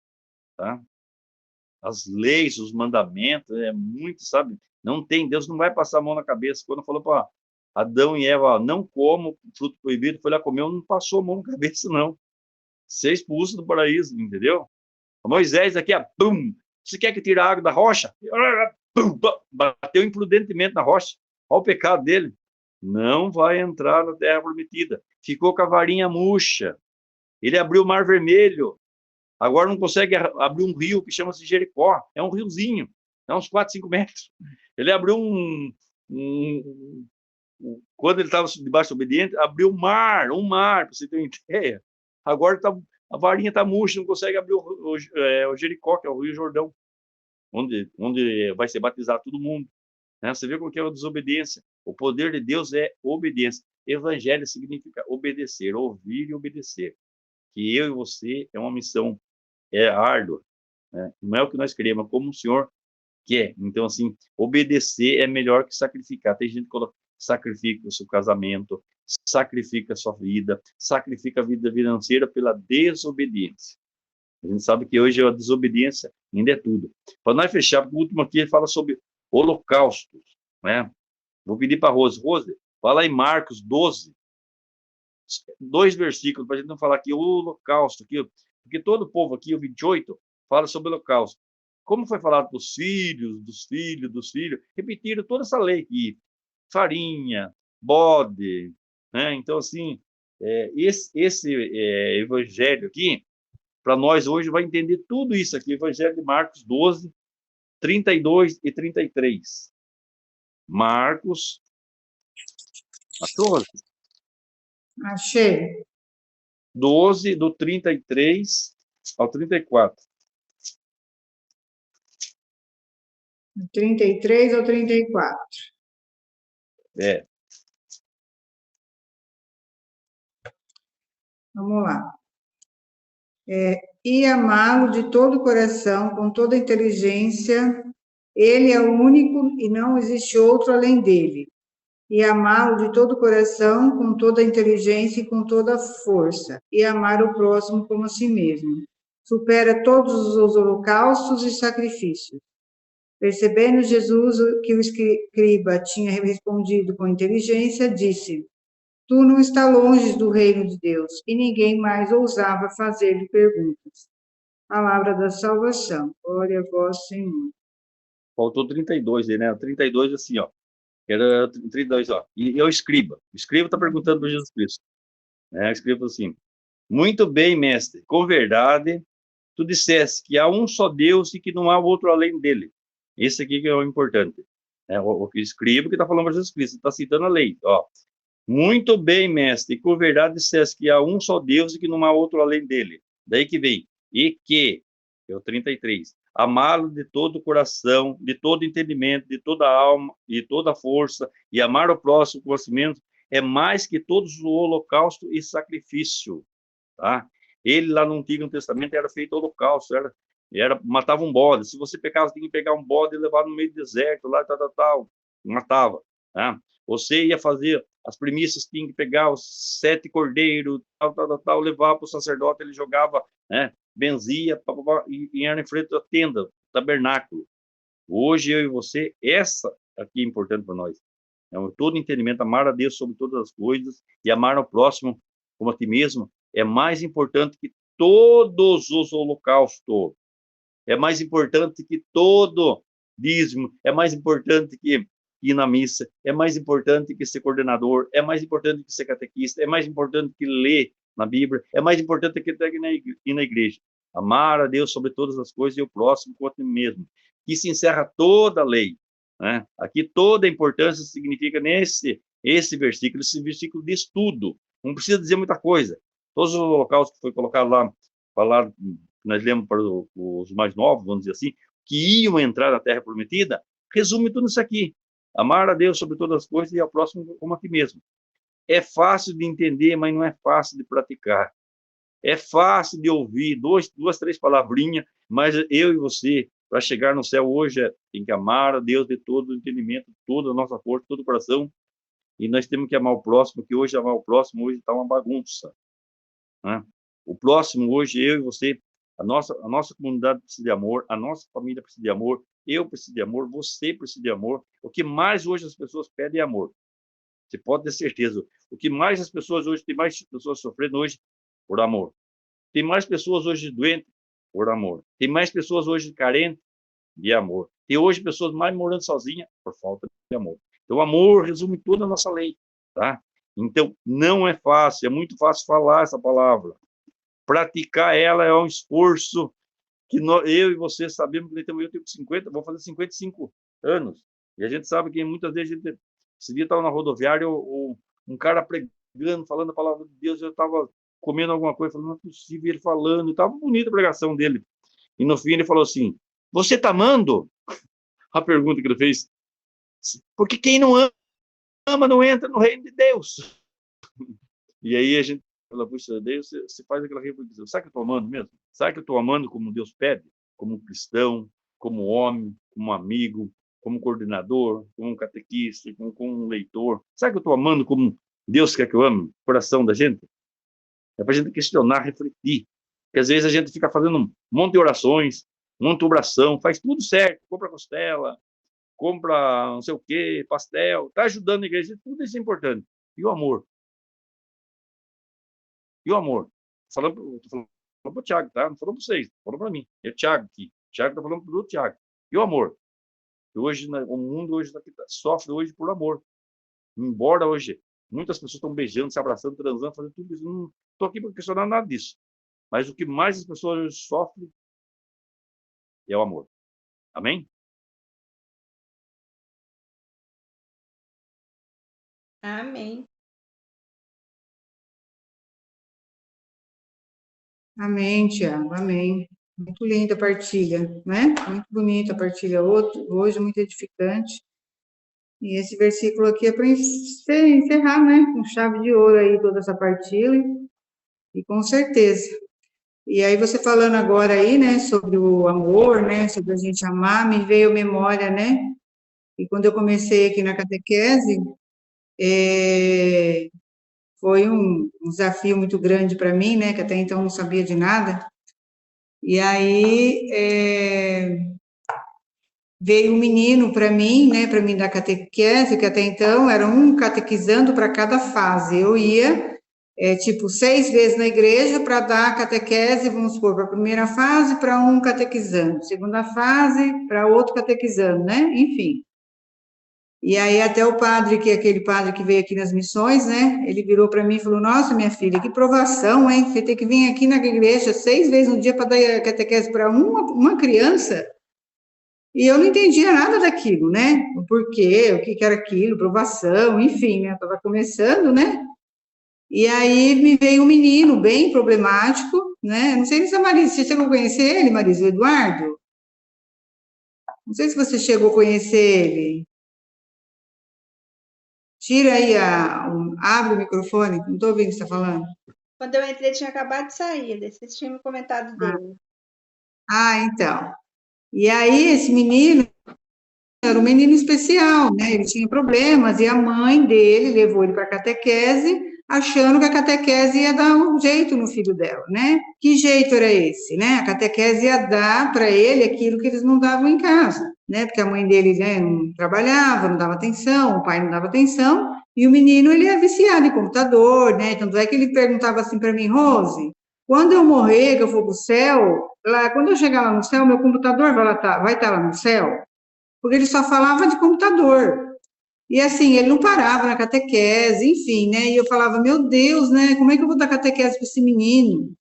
tá? As leis, os mandamentos, é muito, sabe? Não tem, Deus não vai passar a mão na cabeça. Quando falou para Adão e Eva, não comam fruto proibido, foi lá comer, não passou a mão na cabeça, não. Ser expulso do paraíso, entendeu? Moisés aqui, pum, você quer que tire a água da rocha? Pum, bateu imprudentemente na rocha. Olha o pecado dele. Não vai entrar na terra prometida. Ficou com a varinha murcha. Ele abriu o Mar Vermelho. Agora não consegue abrir um rio que chama-se Jericó. É um riozinho. É uns 4, 5 metros. Ele abriu quando ele estava debaixo do obediente, abriu um mar, para você ter uma ideia. Agora a varinha está murcha, não consegue abrir o Jericó, que é o Rio Jordão, onde vai ser batizado todo mundo. Né? Você vê como que é a desobediência. O poder de Deus é obediência. Evangelho significa obedecer, ouvir e obedecer. Que eu e você é uma missão árdua. Né? Não é o que nós queremos, é como o Senhor quer. Então, assim, obedecer é melhor que sacrificar. Tem gente que sacrifica o seu casamento, sacrifica a sua vida, sacrifica a vida financeira pela desobediência. A gente sabe que hoje a desobediência ainda é tudo. Para nós fechar, o último aqui, ele fala sobre holocaustos. Né? Vou pedir para a Rose. Rose, fala em Marcos 12, 2 versículos, para a gente não falar aqui o holocausto, aqui, porque todo o povo aqui, o 28, fala sobre o holocausto. Como foi falado dos filhos, repetiram toda essa lei aqui. Farinha, bode, né? Então, assim, esse evangelho aqui, para nós hoje, vai entender tudo isso aqui. Evangelho de Marcos 12, 32 e 33. Marcos, achou? Achei. 12, do 33 ao 34. 33 ou 34. É. Vamos lá. E amá-lo de todo o coração, com toda a inteligência, ele é o único e não existe outro além dele. E amá-lo de todo o coração, com toda a inteligência e com toda a força. E amar o próximo como a si mesmo. Supera todos os holocaustos e sacrifícios. Percebendo Jesus que o escriba tinha respondido com inteligência, disse: Tu não está longe do reino de Deus. E ninguém mais ousava fazer-lhe perguntas. Palavra da salvação. Glória a vós, Senhor. Faltou 32 aí, né? 32 assim, ó. Era 32, ó. E é o escriba. O escriba está perguntando para Jesus Cristo. Né? O escriba assim: Muito bem, mestre. Com verdade, tu disseste que há um só Deus e que não há outro além dele. Esse aqui que é o importante. O escriba que está falando para Jesus Cristo. Está citando a lei, ó. Muito bem, mestre. Com verdade disseste que há um só Deus e que não há outro além dele. Daí que vem. E que, é o 33. Amá-lo de todo o coração, de todo entendimento, de toda a alma e toda a força, e amar o próximo com si mesmo, é mais que todos o holocausto e sacrifício. Tá? Ele lá no Antigo Testamento era feito holocausto, matava um bode. Se você pecava, tinha que pegar um bode e levar no meio do deserto, lá, tal, matava. Tá? Você ia fazer as primícias, tinha que pegar os 7 cordeiros, tal, levar para o sacerdote, ele jogava, né? Benzia e era em frente da tenda, tabernáculo. Hoje, eu e você, essa aqui é importante para nós. Todo entendimento, amar a Deus sobre todas as coisas e amar ao próximo como a ti mesmo, é mais importante que todos os holocaustos. É mais importante que todo dízimo. É mais importante que ir na missa. É mais importante que ser coordenador. É mais importante que ser catequista. É mais importante que ler na Bíblia. É mais importante que ir na igreja. Amar a Deus sobre todas as coisas e o próximo como a ti mesmo. Que se encerra toda a lei. Né? Aqui toda a importância significa esse versículo diz tudo. Não precisa dizer muita coisa. Todos os holocaustos que foi colocado lá, falar, nós lemos para os mais novos, vamos dizer assim, que iam entrar na Terra Prometida, resume tudo isso aqui. Amar a Deus sobre todas as coisas e ao próximo como a ti mesmo. É fácil de entender, mas não é fácil de praticar. É fácil de ouvir duas, 3 palavrinhas, mas eu e você, para chegar no céu hoje, tem que amar a Deus de todo o entendimento, toda a nossa força, todo o coração, e nós temos que amar o próximo, que hoje amar o próximo hoje está uma bagunça. Né? O próximo hoje, eu e você, a nossa comunidade precisa de amor, a nossa família precisa de amor, eu preciso de amor, você precisa de amor. O que mais hoje as pessoas pedem é amor. Você pode ter certeza. O que mais as pessoas hoje, tem mais pessoas sofrendo hoje por amor. Tem mais pessoas hoje doentes por amor. Tem mais pessoas hoje carentes de amor. Tem hoje pessoas mais morando sozinhas por falta de amor. Então, o amor resume toda a nossa lei, tá? Então, não é fácil, é muito fácil falar essa palavra. Praticar ela é um esforço que eu e você sabemos que eu tenho 50, vou fazer 55 anos. E a gente sabe que muitas vezes esse dia estava na rodoviária, um cara pregando, falando a palavra de Deus, eu estava comendo alguma coisa, falando, não é possível, ele falando, estava bonita a pregação dele. E no fim ele falou assim: Você está amando? A pergunta que ele fez. Porque quem não ama não entra no reino de Deus. E aí a gente fala, puxa, Deus, você faz aquela reflexão. Será que eu estou amando mesmo? Será que eu estou amando como Deus pede? Como cristão, como homem, como amigo, como coordenador, como catequista, como leitor? Será que eu estou amando como Deus quer que eu ame? O coração da gente? É para a gente questionar, refletir. Porque às vezes a gente fica fazendo um monte de orações, um monte de oração, faz tudo certo, compra costela, compra não sei o quê, pastel, está ajudando a igreja, tudo isso é importante. E o amor? E o amor? Estou falando para o Tiago, tá? Não falando para vocês, falando para mim. É o Tiago aqui. O Tiago está falando para o Tiago. E o amor? Hoje, o mundo hoje sofre hoje por amor. Embora hoje Muitas pessoas estão beijando, se abraçando, transando, fazendo tudo isso. Não estou aqui para questionar nada disso. Mas o que mais as pessoas sofrem é o amor. Amém? Amém. Amém, Tiago, amém. Muito linda a partilha, né? Muito bonita a partilha hoje, muito edificante. E esse versículo aqui é para encerrar, né? Com chave de ouro aí toda essa partilha. E com certeza. E aí você falando agora aí, né, sobre o amor, né, sobre a gente amar, me veio memória, né? E quando eu comecei aqui na catequese, foi um desafio muito grande para mim, né, que até então não sabia de nada. E aí veio um menino para mim, né, para mim dar catequese, que até então era um catequizando para cada fase. Eu ia, tipo, 6 vezes na igreja para dar catequese, vamos supor, para a primeira fase, para um catequizando, segunda fase, para outro catequizando, né, enfim. E aí até o padre, que é aquele padre que veio aqui nas missões, né, ele virou para mim e falou, nossa, minha filha, que provação, hein, você tem que vir aqui na igreja 6 vezes no dia para dar catequese para uma criança. E eu não entendia nada daquilo, né? O porquê, o que era aquilo, provação, enfim, né? Estava começando, né? E aí me veio um menino bem problemático, né? Não sei se a Marisa, você chegou a conhecer ele, Marisa, o Eduardo? Não sei se você chegou a conhecer ele. Tira aí, abre o microfone, não estou ouvindo o que você está falando. Quando eu entrei, tinha acabado de sair, vocês tinham me comentado dele. Então. E aí esse menino era um menino especial, né? Ele tinha problemas e a mãe dele levou ele para a catequese, achando que a catequese ia dar um jeito no filho dela, né? Que jeito era esse, né? A catequese ia dar para ele aquilo que eles não davam em casa, né? Porque a mãe dele, né, não trabalhava, não dava atenção, o pai não dava atenção, e o menino, ele é viciado em computador, né? Tanto é que ele perguntava assim para mim, Rose, quando eu morrer, que eu for para o céu, quando eu chegar lá no céu, meu computador vai estar lá no céu? Porque ele só falava de computador. E assim, ele não parava na catequese, enfim, né? E eu falava, meu Deus, né? Como é que eu vou dar catequese para esse menino?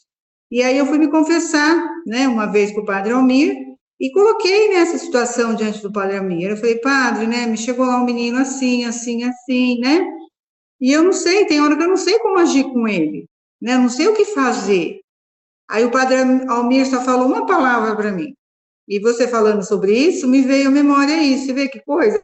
E aí eu fui me confessar, né? Uma vez para o padre Almir, e coloquei nessa situação diante do padre Almir. Eu falei, padre, né? Me chegou lá um menino assim, assim, assim, né? E eu não sei, tem hora que eu não sei como agir com ele, né? Eu não sei o que fazer. Aí o padre Almir só falou uma palavra para mim. E você falando sobre isso, me veio à memória isso. Você vê que coisa?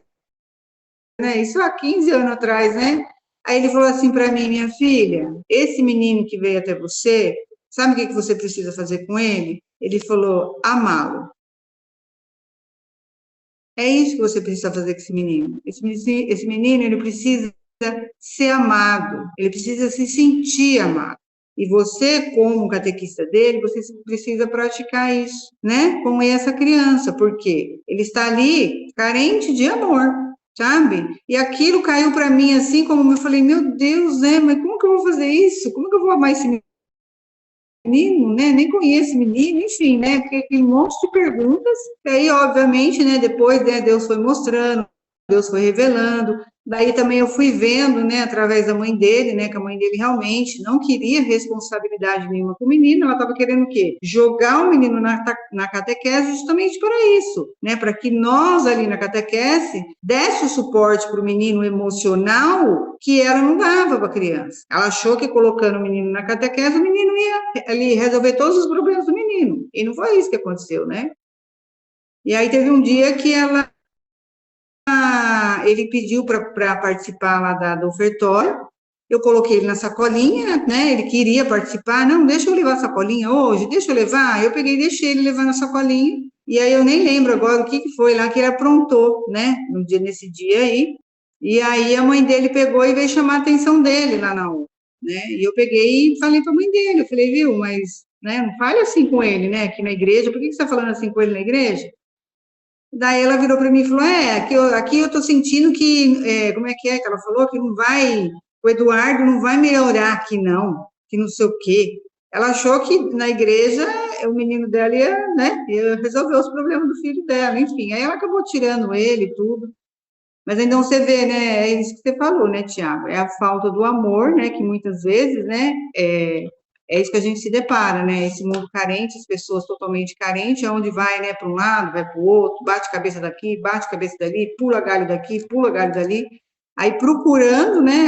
Né? Isso há 15 anos atrás, né? Aí ele falou assim para mim, minha filha, esse menino que veio até você, sabe o que você precisa fazer com ele? Ele falou, amá-lo. É isso que você precisa fazer com esse menino. Esse menino, ele precisa ser amado, ele precisa se sentir amado. E você, como catequista dele, você precisa praticar isso, né? Com essa criança, porque ele está ali carente de amor, sabe? E aquilo caiu para mim assim, como eu falei, meu Deus, né? Mas como que eu vou fazer isso? Como que eu vou amar esse menino, né? Nem conheço menino, enfim, né? Porque aquele monte de perguntas. E aí, obviamente, né? Depois, né? Deus foi mostrando, Deus foi revelando. Daí também eu fui vendo, né, através da mãe dele, né, que a mãe dele realmente não queria responsabilidade nenhuma com o menino, ela estava querendo o quê? Jogar o menino na catequese justamente para isso, né, para que nós ali na catequese desse o suporte para o menino emocional que ela não dava para a criança. Ela achou que colocando o menino na catequese, o menino ia ali resolver todos os problemas do menino, e não foi isso que aconteceu, né? E aí teve um dia que ele pediu para participar lá do ofertório, eu coloquei ele na sacolinha, né, ele queria participar, não, deixa eu levar a sacolinha hoje, deixa eu levar, eu peguei e deixei ele levar na sacolinha, e aí eu nem lembro agora o que foi lá que ele aprontou, né, nesse dia aí, e aí a mãe dele pegou e veio chamar a atenção dele lá na UPA, né, e eu peguei e falei para a mãe dele, eu falei, viu, mas, né, não fale assim com ele, né, aqui na igreja, por que você está falando assim com ele na igreja? Daí ela virou para mim e falou, aqui eu tô sentindo que, como é que ela falou? Que não vai, o Eduardo não vai melhorar aqui não, que não sei o quê. Ela achou que na igreja o menino dela ia resolver os problemas do filho dela, enfim. Aí ela acabou tirando ele e tudo. Mas então você vê, né, é isso que você falou, né, Tiago? É a falta do amor, né, que muitas vezes, né, é isso que a gente se depara, né, esse mundo carente, as pessoas totalmente carentes, aonde vai, né, para um lado, vai para o outro, bate cabeça daqui, bate cabeça dali, pula galho daqui, pula galho dali, aí procurando, né,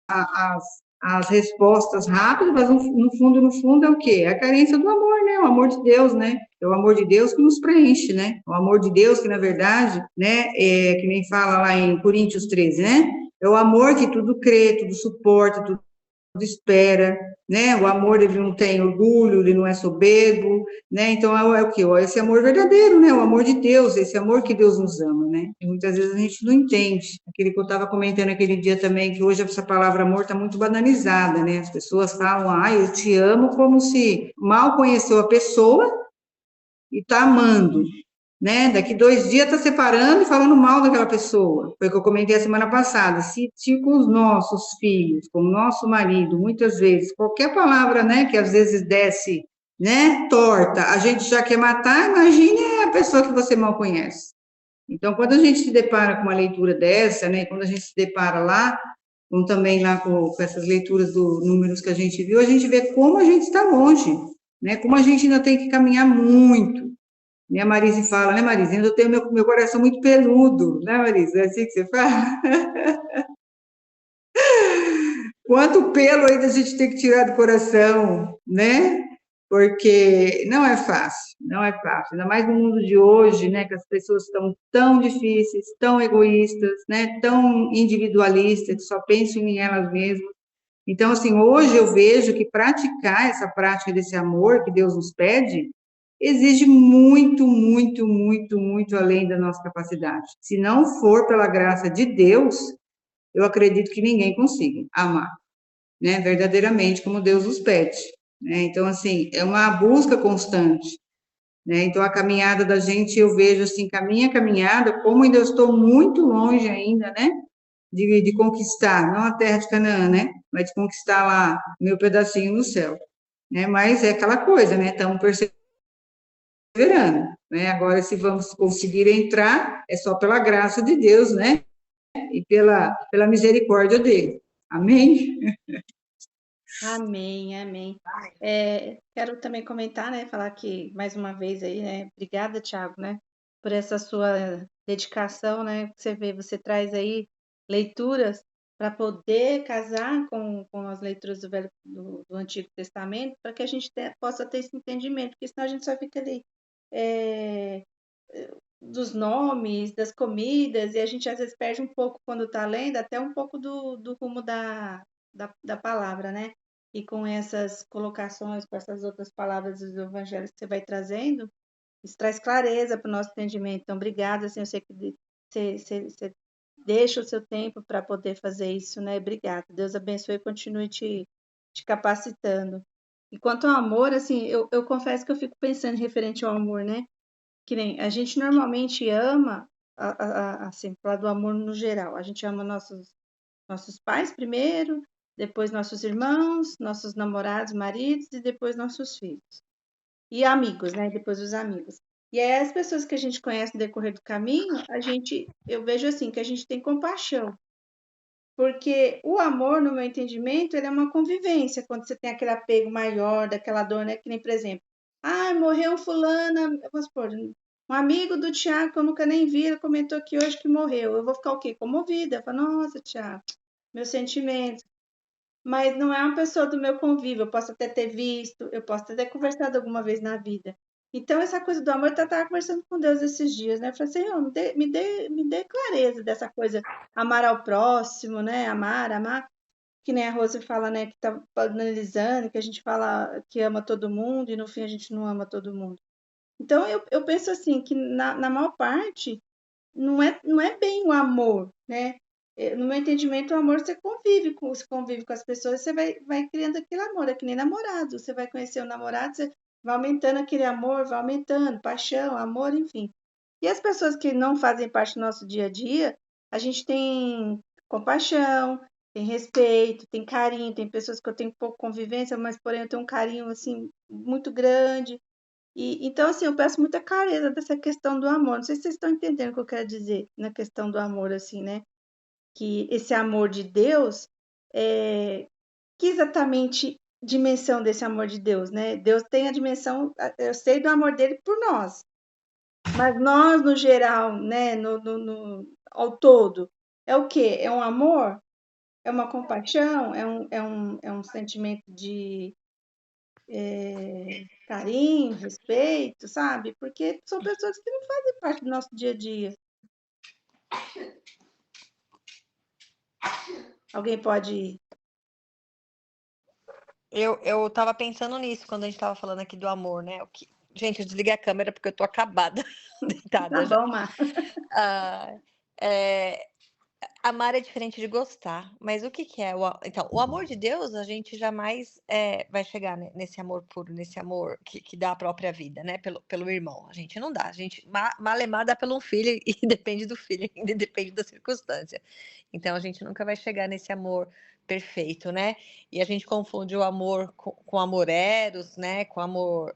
as, as respostas rápidas, mas no fundo é o quê? É a carência do amor, né? O amor de Deus, né? É o amor de Deus que nos preenche, né? O amor de Deus que, na verdade, né, que nem fala lá em Coríntios 13, né? É o amor que tudo crê, tudo suporta, tudo espera, né? O amor, ele não tem orgulho, ele não é soberbo, né? Então, é o quê? Esse amor verdadeiro, né? O amor de Deus, esse amor que Deus nos ama, né? E muitas vezes a gente não entende. Aquele que eu estava comentando aquele dia também, que hoje essa palavra amor está muito banalizada, né? As pessoas falam, eu te amo, como se mal conheceu a pessoa e está amando, né? Daqui 2 dias está separando e falando mal daquela pessoa. Foi o que eu comentei a semana passada. Se com os nossos filhos, com o nosso marido, muitas vezes, qualquer palavra, né, que às vezes desce, né, torta, a gente já quer matar, imagine a pessoa que você mal conhece. Então, quando a gente se depara com uma leitura dessa, né, quando a gente se depara lá, também lá com essas leituras dos números que a gente viu, a gente vê como a gente está longe, né, como a gente ainda tem que caminhar muito. Minha Marise fala, né, Marise? Ainda eu tenho meu coração muito peludo, né, Marise? É assim que você fala? Quanto pelo ainda a gente tem que tirar do coração, né? Porque não é fácil, não é fácil. Ainda mais no mundo de hoje, né, que as pessoas estão tão difíceis, tão egoístas, né, tão individualistas, que só pensam em elas mesmas. Então, assim, hoje eu vejo que praticar essa prática desse amor que Deus nos pede exige muito, muito, muito, muito além da nossa capacidade. Se não for pela graça de Deus, eu acredito que ninguém consiga amar, né, verdadeiramente como Deus nos pede, né? Então, assim, é uma busca constante, né? Então, a caminhada da gente, eu vejo assim, com a minha caminhada, como ainda eu estou muito longe ainda, né, de conquistar, não a terra de Canaã, né, mas de conquistar lá meu pedacinho no céu, né? Mas é aquela coisa, né? Estamos perseverando, né? Agora, se vamos conseguir entrar, é só pela graça de Deus, né? E pela misericórdia dele. Amém? Amém, amém. Quero também comentar, né, falar que mais uma vez aí, né, obrigada, Thiago, né, por essa sua dedicação, né, você vê, você traz aí leituras para poder casar com as leituras do Antigo Testamento, para que a gente possa ter esse entendimento, porque senão a gente só fica ali é, dos nomes, das comidas, e a gente às vezes perde um pouco quando está lendo, até um pouco do rumo da palavra, né? E com essas colocações, com essas outras palavras dos evangelhos que você vai trazendo, isso traz clareza para o nosso entendimento. Então, obrigada, assim, eu sei que você deixa o seu tempo para poder fazer isso, né? Obrigada. Deus abençoe e continue te capacitando. E quanto ao amor, assim, eu confesso que eu fico pensando referente ao amor, né? Que nem a gente normalmente ama, assim, falar do amor no geral, a gente ama nossos pais primeiro, depois nossos irmãos, nossos namorados, maridos e depois nossos filhos. E amigos, né? Depois os amigos. E aí as pessoas que a gente conhece no decorrer do caminho, eu vejo assim, que a gente tem compaixão. Porque o amor, no meu entendimento, ele é uma convivência, quando você tem aquele apego maior, daquela dor, né? Que nem, por exemplo, morreu fulana, vamos supor, um amigo do Tiago, que eu nunca nem vi, ele comentou aqui hoje que morreu. Eu vou ficar o quê? Comovida. Eu falo, nossa, Tiago, meu sentimento. Mas não é uma pessoa do meu convívio, eu posso até ter visto, eu posso até ter conversado alguma vez na vida. Então, essa coisa do amor, eu estava conversando com Deus esses dias, né? Eu falei, Senhor, me dê clareza dessa coisa, amar ao próximo, né? Amar, que nem a Rose fala, né? Que tá analisando, que a gente fala que ama todo mundo e no fim a gente não ama todo mundo. Então, eu penso assim, que na maior parte, não é bem o amor, né? No meu entendimento, o amor você convive com as pessoas, você vai criando aquele amor, é que nem namorado. Você vai conhecer o namorado, você vai aumentando aquele amor, vai aumentando, paixão, amor, enfim. E as pessoas que não fazem parte do nosso dia a dia, a gente tem compaixão, tem respeito, tem carinho, tem pessoas que eu tenho pouco convivência, mas porém eu tenho um carinho assim muito grande. Então, assim, eu peço muita clareza dessa questão do amor. Não sei se vocês estão entendendo o que eu quero dizer na questão do amor, assim, né? Que esse amor de Deus, que exatamente dimensão desse amor de Deus, né? Deus tem a dimensão, eu sei do amor dele por nós, mas nós, no geral, né, ao todo, é o quê? É um amor? É uma compaixão? É um sentimento de carinho, respeito, sabe? Porque são pessoas que não fazem parte do nosso dia a dia. Alguém pode. Eu tava pensando nisso quando a gente tava falando aqui do amor, né? Gente, eu desliguei a câmera porque eu tô acabada, Tá deitada já. bom, Mar. Ah, é, amar é diferente de gostar, mas o que que é? Então, o amor de Deus, a gente jamais vai chegar nesse amor puro, nesse amor que dá a própria vida, né? Pelo irmão. A gente não dá. A gente malemar dá pelo um filho e depende do filho, ainda depende da circunstância. Então, a gente nunca vai chegar nesse amor perfeito, né? E a gente confunde o amor com amor eros, né? Com amor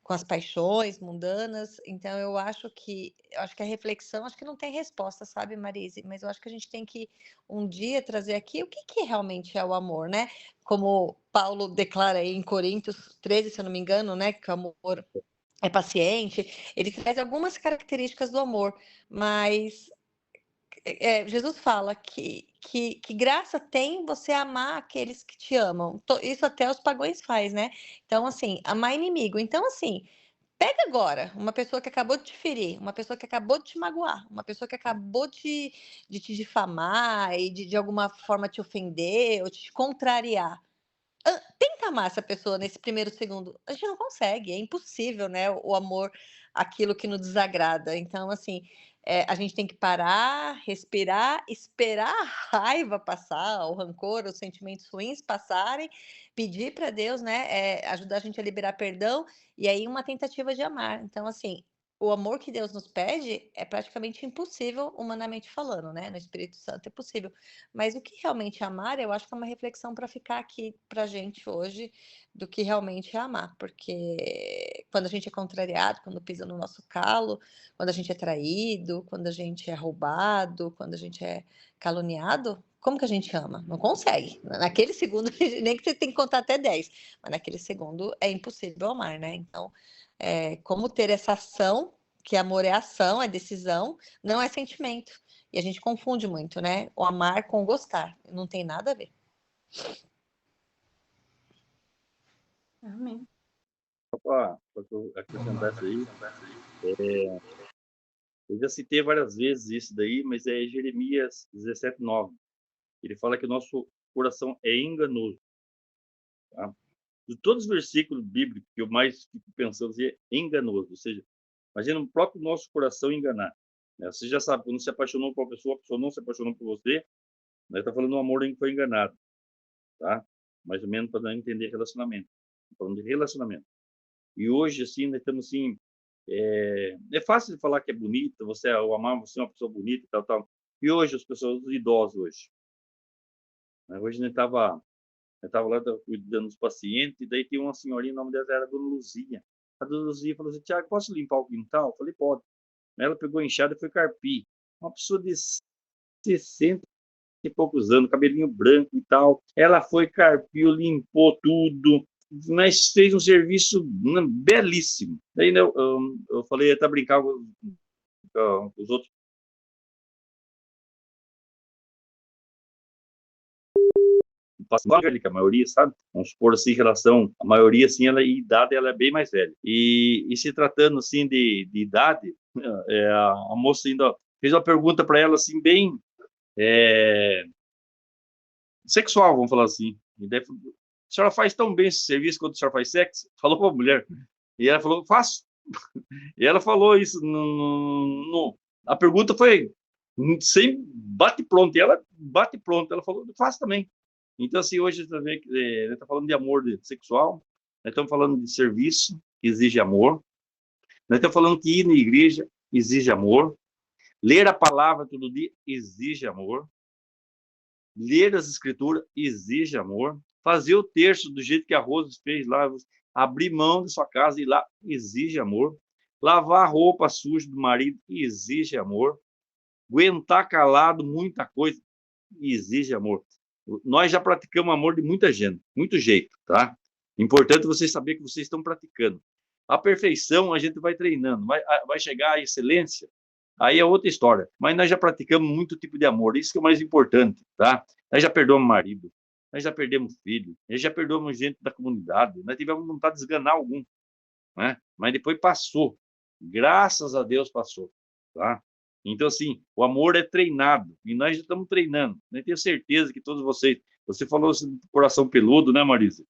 com as paixões mundanas. Então eu acho que a reflexão, acho que não tem resposta, sabe, Marise? Mas eu acho que a gente tem que um dia trazer aqui o que realmente é o amor, né? Como Paulo declara aí em Coríntios 13, se eu não me engano, né? Que o amor é paciente. Ele traz algumas características do amor, mas Jesus fala que graça tem você amar aqueles que te amam. Isso até os pagãos faz, né? Então, assim, amar inimigo. Então, assim, pega agora uma pessoa que acabou de te ferir, uma pessoa que acabou de te magoar, uma pessoa que acabou de te difamar e de alguma forma te ofender ou te contrariar. Tenta amar essa pessoa nesse primeiro segundo. A gente não consegue, é impossível, né? O amor, aquilo que nos desagrada. Então, assim, a gente tem que parar, respirar, esperar a raiva passar, o rancor, os sentimentos ruins passarem, pedir para Deus, né? Ajudar a gente a liberar perdão e aí uma tentativa de amar. Então, assim, o amor que Deus nos pede é praticamente impossível, humanamente falando, né? No Espírito Santo é possível. Mas o que realmente é amar, eu acho que é uma reflexão para ficar aqui para a gente hoje do que realmente é amar, porque quando a gente é contrariado, quando pisa no nosso calo, quando a gente é traído, quando a gente é roubado, quando a gente é caluniado, como que a gente ama? Não consegue. Naquele segundo, nem que você tem que contar até 10, mas naquele segundo é impossível amar, né? Então, como ter essa ação, que amor é ação, é decisão, não é sentimento. E a gente confunde muito, né? O amar com o gostar. Não tem nada a ver. Amém. Só para acrescentar isso aí, eu já citei várias vezes isso daí, mas é Jeremias 17:9. Ele fala que o nosso coração é enganoso. Tá? De todos os versículos bíblicos que eu mais fico pensando assim, é enganoso. Ou seja, imagina o próprio nosso coração enganar. Né? Você já sabe, quando se apaixonou por uma pessoa, a pessoa não se apaixonou por você, né? Está falando do amor em que foi enganado. Tá? Mais ou menos para dar a entender relacionamento. Falando de relacionamento. E hoje, assim, nós estamos assim. É fácil de falar que é bonita, você é o amar, você é uma pessoa bonita e tal, tal. E hoje, as pessoas, os idosos hoje. Né? Hoje, eu estava lá cuidando dos pacientes, e daí tem uma senhorinha, o nome dela era Dona Luzia. A Dona Luzia falou assim: Tiago, posso limpar o quintal? Eu falei: pode. Ela pegou a enxada e foi carpir. Uma pessoa de 60 e poucos anos, cabelinho branco e tal. Ela foi, carpiu, limpou tudo, mas fez um serviço belíssimo. Daí, né, eu falei, até brincar com os outros. Que a maioria, sabe? Vamos supor assim, em relação, a maioria, assim, ela, em idade, ela é bem mais velha. E se tratando, assim, de idade, a moça ainda fez uma pergunta para ela, assim, bem sexual, vamos falar assim. E daí, a senhora faz tão bem esse serviço quanto a senhora faz sexo? Falou para a mulher. E ela falou: faço. E ela falou isso. A pergunta foi sem bate-pronto. E ela bate pronto. Ela falou: faço também. Então, assim, hoje também, a gente está falando de amor sexual, nós estamos falando de serviço, que exige amor. Nós estamos falando que ir na igreja exige amor. Ler a palavra todo dia exige amor. Ler as escrituras exige amor. Fazer o terço do jeito que a Rose fez lá Abrir mão da sua casa e ir lá exige amor. Lavar a roupa suja do marido exige amor. Aguentar calado muita coisa exige amor. Nós já praticamos amor de muita gente, muito jeito, tá? Importante vocês saberem que vocês estão praticando. A perfeição a gente vai treinando, vai chegar à excelência, aí é outra história. Mas nós já praticamos muito tipo de amor, isso que é o mais importante, tá? Nós já perdoamos marido, nós já perdemos filho, nós já perdoamos gente da comunidade, nós tivemos vontade de esganar algum, né? Mas depois passou, graças a Deus passou, tá? Então, assim, o amor é treinado, e nós já estamos treinando. Eu tenho certeza que todos vocês... Você falou assim, do coração peludo, né, Marisa?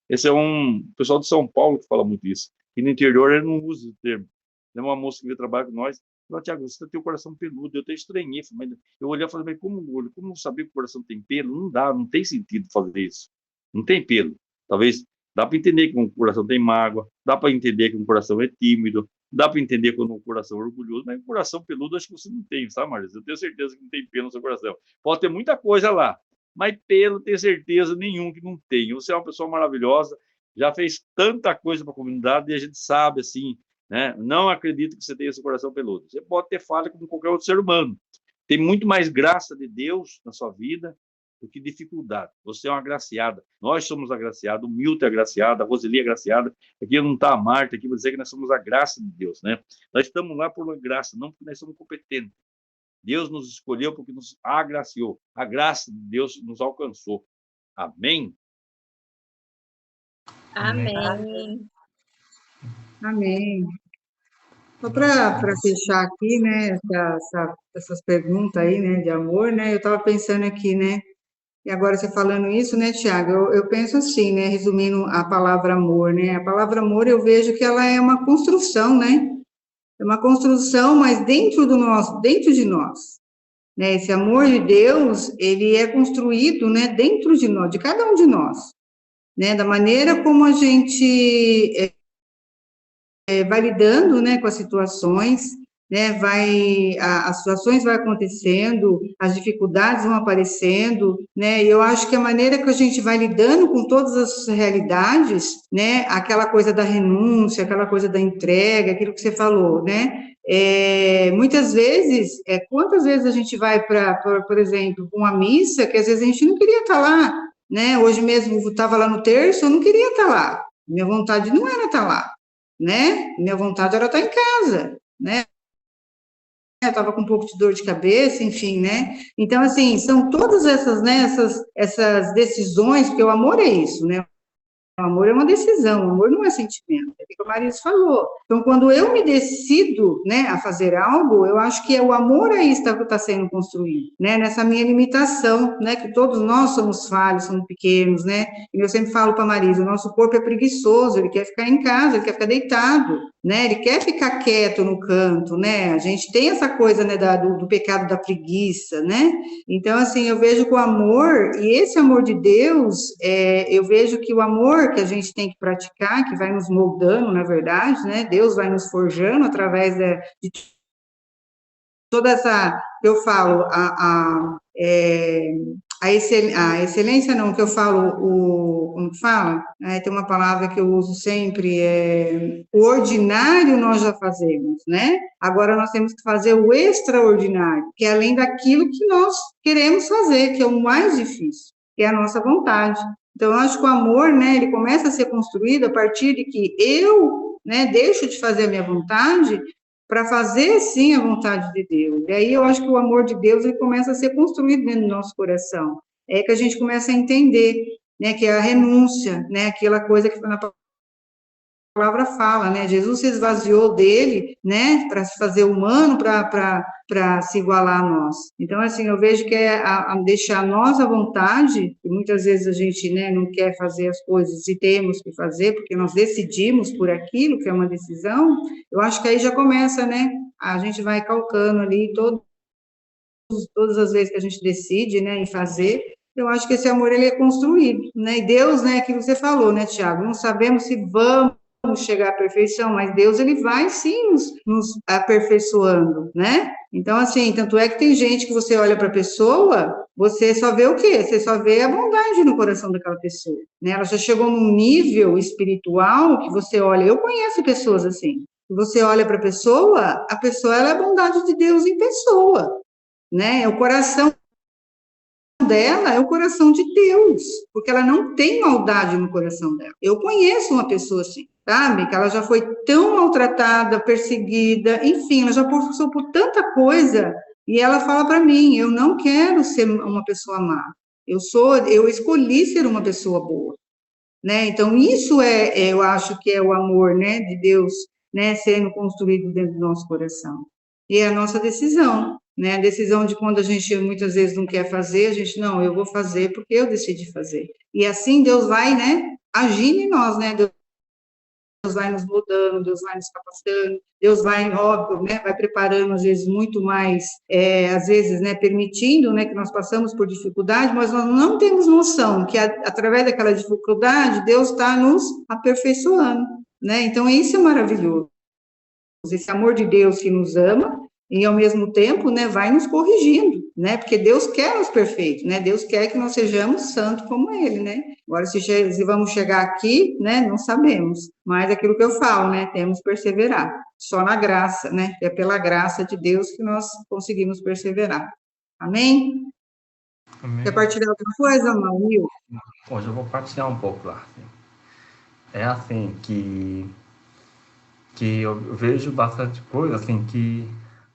Esse é um pessoal de São Paulo que fala muito isso. E no interior ele não usa o termo. Tem uma moça que veio trabalhar com nós. Falou, Tiago, você tem o coração peludo. Eu até estranhei. Mas eu olhei e falei, mas como saber que o coração tem pelo? Não dá, não tem sentido fazer isso. Não tem pelo. Talvez dá para entender que um coração tem mágoa, dá para entender que um coração é tímido, dá para entender quando um coração é orgulhoso, mas um coração peludo acho que você não tem, sabe, Marisa? Eu tenho certeza que não tem pelo no seu coração. Pode ter muita coisa lá, mas pelo, tenho certeza nenhum que não tem. Você é uma pessoa maravilhosa, já fez tanta coisa para a comunidade e a gente sabe, assim, né? Não acredito que você tenha esse coração peludo. Você pode ter falha como qualquer outro ser humano. Tem muito mais graça de Deus na sua vida do que dificuldade. Você é uma agraciada. Nós somos agraciados. O Milton é agraciado, a Roseli é agraciada. Aqui não está a Marta, aqui vou dizer que nós somos a graça de Deus, né? Nós estamos lá por uma graça, não porque nós somos competentes. Deus nos escolheu porque nos agraciou. A graça de Deus nos alcançou. Amém? Amém. Amém. Só para fechar aqui, né, essas perguntas aí, né, de amor, né, eu estava pensando aqui, né, e agora você falando isso, né, Tiago, eu penso assim, né, resumindo a palavra amor, né, a palavra amor eu vejo que ela é uma construção, né, é uma construção, mas dentro de nós, né, esse amor de Deus, ele é construído, né, dentro de nós, de cada um de nós, né, da maneira como a gente vai lidando, né, com as situações, né, as situações vão acontecendo, as dificuldades vão aparecendo, né, e eu acho que a maneira que a gente vai lidando com todas as realidades, né, aquela coisa da renúncia, aquela coisa da entrega, aquilo que você falou, né, muitas vezes, quantas vezes a gente vai por exemplo, uma missa, que às vezes a gente não queria estar lá, né, hoje mesmo eu estava lá no terço, eu não queria estar lá, minha vontade não era estar lá, né? Minha vontade era estar em casa, né? Eu estava com um pouco de dor de cabeça, enfim, né? Então, assim, são todas essas, né, essas decisões, porque o amor é isso, né? O amor é uma decisão, o amor não é sentimento, é o que a Marisa falou. Então, quando eu me decido, né, a fazer algo, eu acho que é o amor aí que está sendo construído, né, nessa minha limitação, né, que todos nós somos falhos, somos pequenos, né, e eu sempre falo para a Marisa, o nosso corpo é preguiçoso, ele quer ficar em casa, ele quer ficar deitado, né, ele quer ficar quieto no canto, né, a gente tem essa coisa, né, do pecado da preguiça, né, então, assim, eu vejo que o amor, e esse amor de Deus, eu vejo que o amor que a gente tem que praticar, que vai nos moldando, na verdade, né, Deus vai nos forjando através de toda essa, eu falo, a excelência não, que eu falo, como fala? Tem uma palavra que eu uso sempre, o ordinário nós já fazemos, né? Agora nós temos que fazer o extraordinário, que é além daquilo que nós queremos fazer, que é o mais difícil, que é a nossa vontade. Então, eu acho que o amor, né, ele começa a ser construído a partir de que eu, né, deixo de fazer a minha vontade para fazer, sim, a vontade de Deus. E aí eu acho que o amor de Deus, ele começa a ser construído dentro do nosso coração. É que a gente começa a entender, né, que é a renúncia, né, aquela coisa que na palavra fala, né, Jesus se esvaziou dele, né, para se fazer humano, para se igualar a nós. Então, assim, eu vejo que é a deixar nós à vontade, e muitas vezes a gente, né, não quer fazer as coisas e temos que fazer, porque nós decidimos por aquilo, que é uma decisão, eu acho que aí já começa, né, a gente vai calcando ali todas as vezes que a gente decide, né, em fazer, eu acho que esse amor, ele é construído, né, e Deus, né, aquilo que você falou, né, Tiago, não sabemos se vamos chegar à perfeição, mas Deus, ele vai sim nos aperfeiçoando, né? Então, assim, tanto é que tem gente que você olha para a pessoa, você só vê o quê? Você só vê a bondade no coração daquela pessoa, né? Ela já chegou num nível espiritual que você olha, eu conheço pessoas assim, você olha para a pessoa, ela é a bondade de Deus em pessoa, né? O coração dela é o coração de Deus, porque ela não tem maldade no coração dela. Eu conheço uma pessoa assim, sabe? Que ela já foi tão maltratada, perseguida, enfim, ela já passou por tanta coisa, e ela fala para mim, eu não quero ser uma pessoa má. Eu escolhi ser uma pessoa boa, né? Então isso eu acho que é o amor, né, de Deus, né, sendo construído dentro do nosso coração. E é a nossa decisão, né? A decisão de quando a gente muitas vezes não quer fazer, a gente, não, eu vou fazer porque eu decidi fazer. E assim Deus vai, né, agindo em nós, né? Deus vai nos mudando, Deus vai nos capacitando, Deus vai, óbvio, né, vai preparando, às vezes, muito mais, às vezes, né, permitindo, né, que nós passamos por dificuldade, mas nós não temos noção que, através daquela dificuldade, Deus está nos aperfeiçoando, né? Então, isso é maravilhoso. Esse amor de Deus que nos ama e, ao mesmo tempo, né, vai nos corrigindo, né, porque Deus quer nos perfeitos, né, Deus quer que nós sejamos santos como Ele, né. Agora, se vamos chegar aqui, né, não sabemos, mas aquilo que eu falo, né, temos que perseverar, só na graça, né, é pela graça de Deus que nós conseguimos perseverar. Amém? Amém. Quer partilhar outra coisa, Maurício? Hoje eu vou partilhar um pouco lá. É assim que eu vejo bastante coisa, assim, que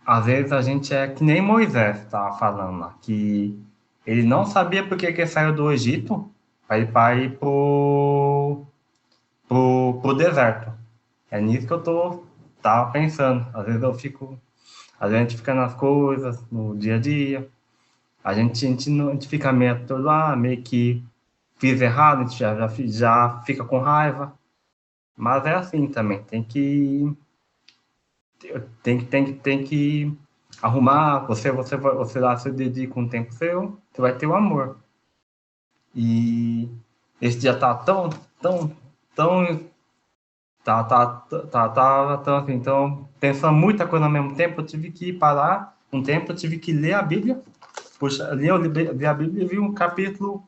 às vezes a gente é que nem Moisés estava falando lá, que ele não sabia por que ele saiu do Egito para ir pro deserto. É nisso que eu tava pensando. Às vezes a gente fica nas coisas, no dia a dia, a gente fica meio atordoado, meio que fiz errado, a gente já fica com raiva. Mas é assim também, tem que arrumar, você lá se dedica um tempo seu, você vai ter o amor. E esse dia tá tão assim, então, pensando muita coisa ao mesmo tempo, eu tive que parar um tempo, eu tive que ler a Bíblia. Puxa, eu li a Bíblia e vi um capítulo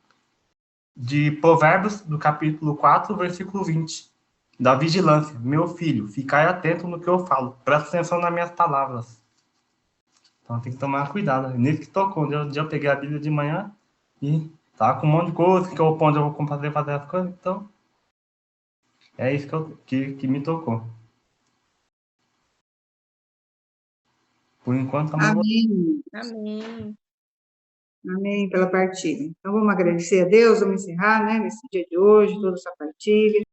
de Provérbios, do capítulo 4, versículo 20. Da vigilância. Meu filho, ficai atento no que eu falo. Presta atenção nas minhas palavras. Então tem que tomar cuidado. Nisso que tocou. Um dia eu peguei a Bíblia de manhã e tava com um monte de coisa, que eu onde eu vou fazer as coisas. Então, é isso que me tocou. Por enquanto, Amém. Amém. Amém pela partilha. Então, vamos agradecer a Deus, vamos encerrar, né, nesse dia de hoje, toda essa partilha.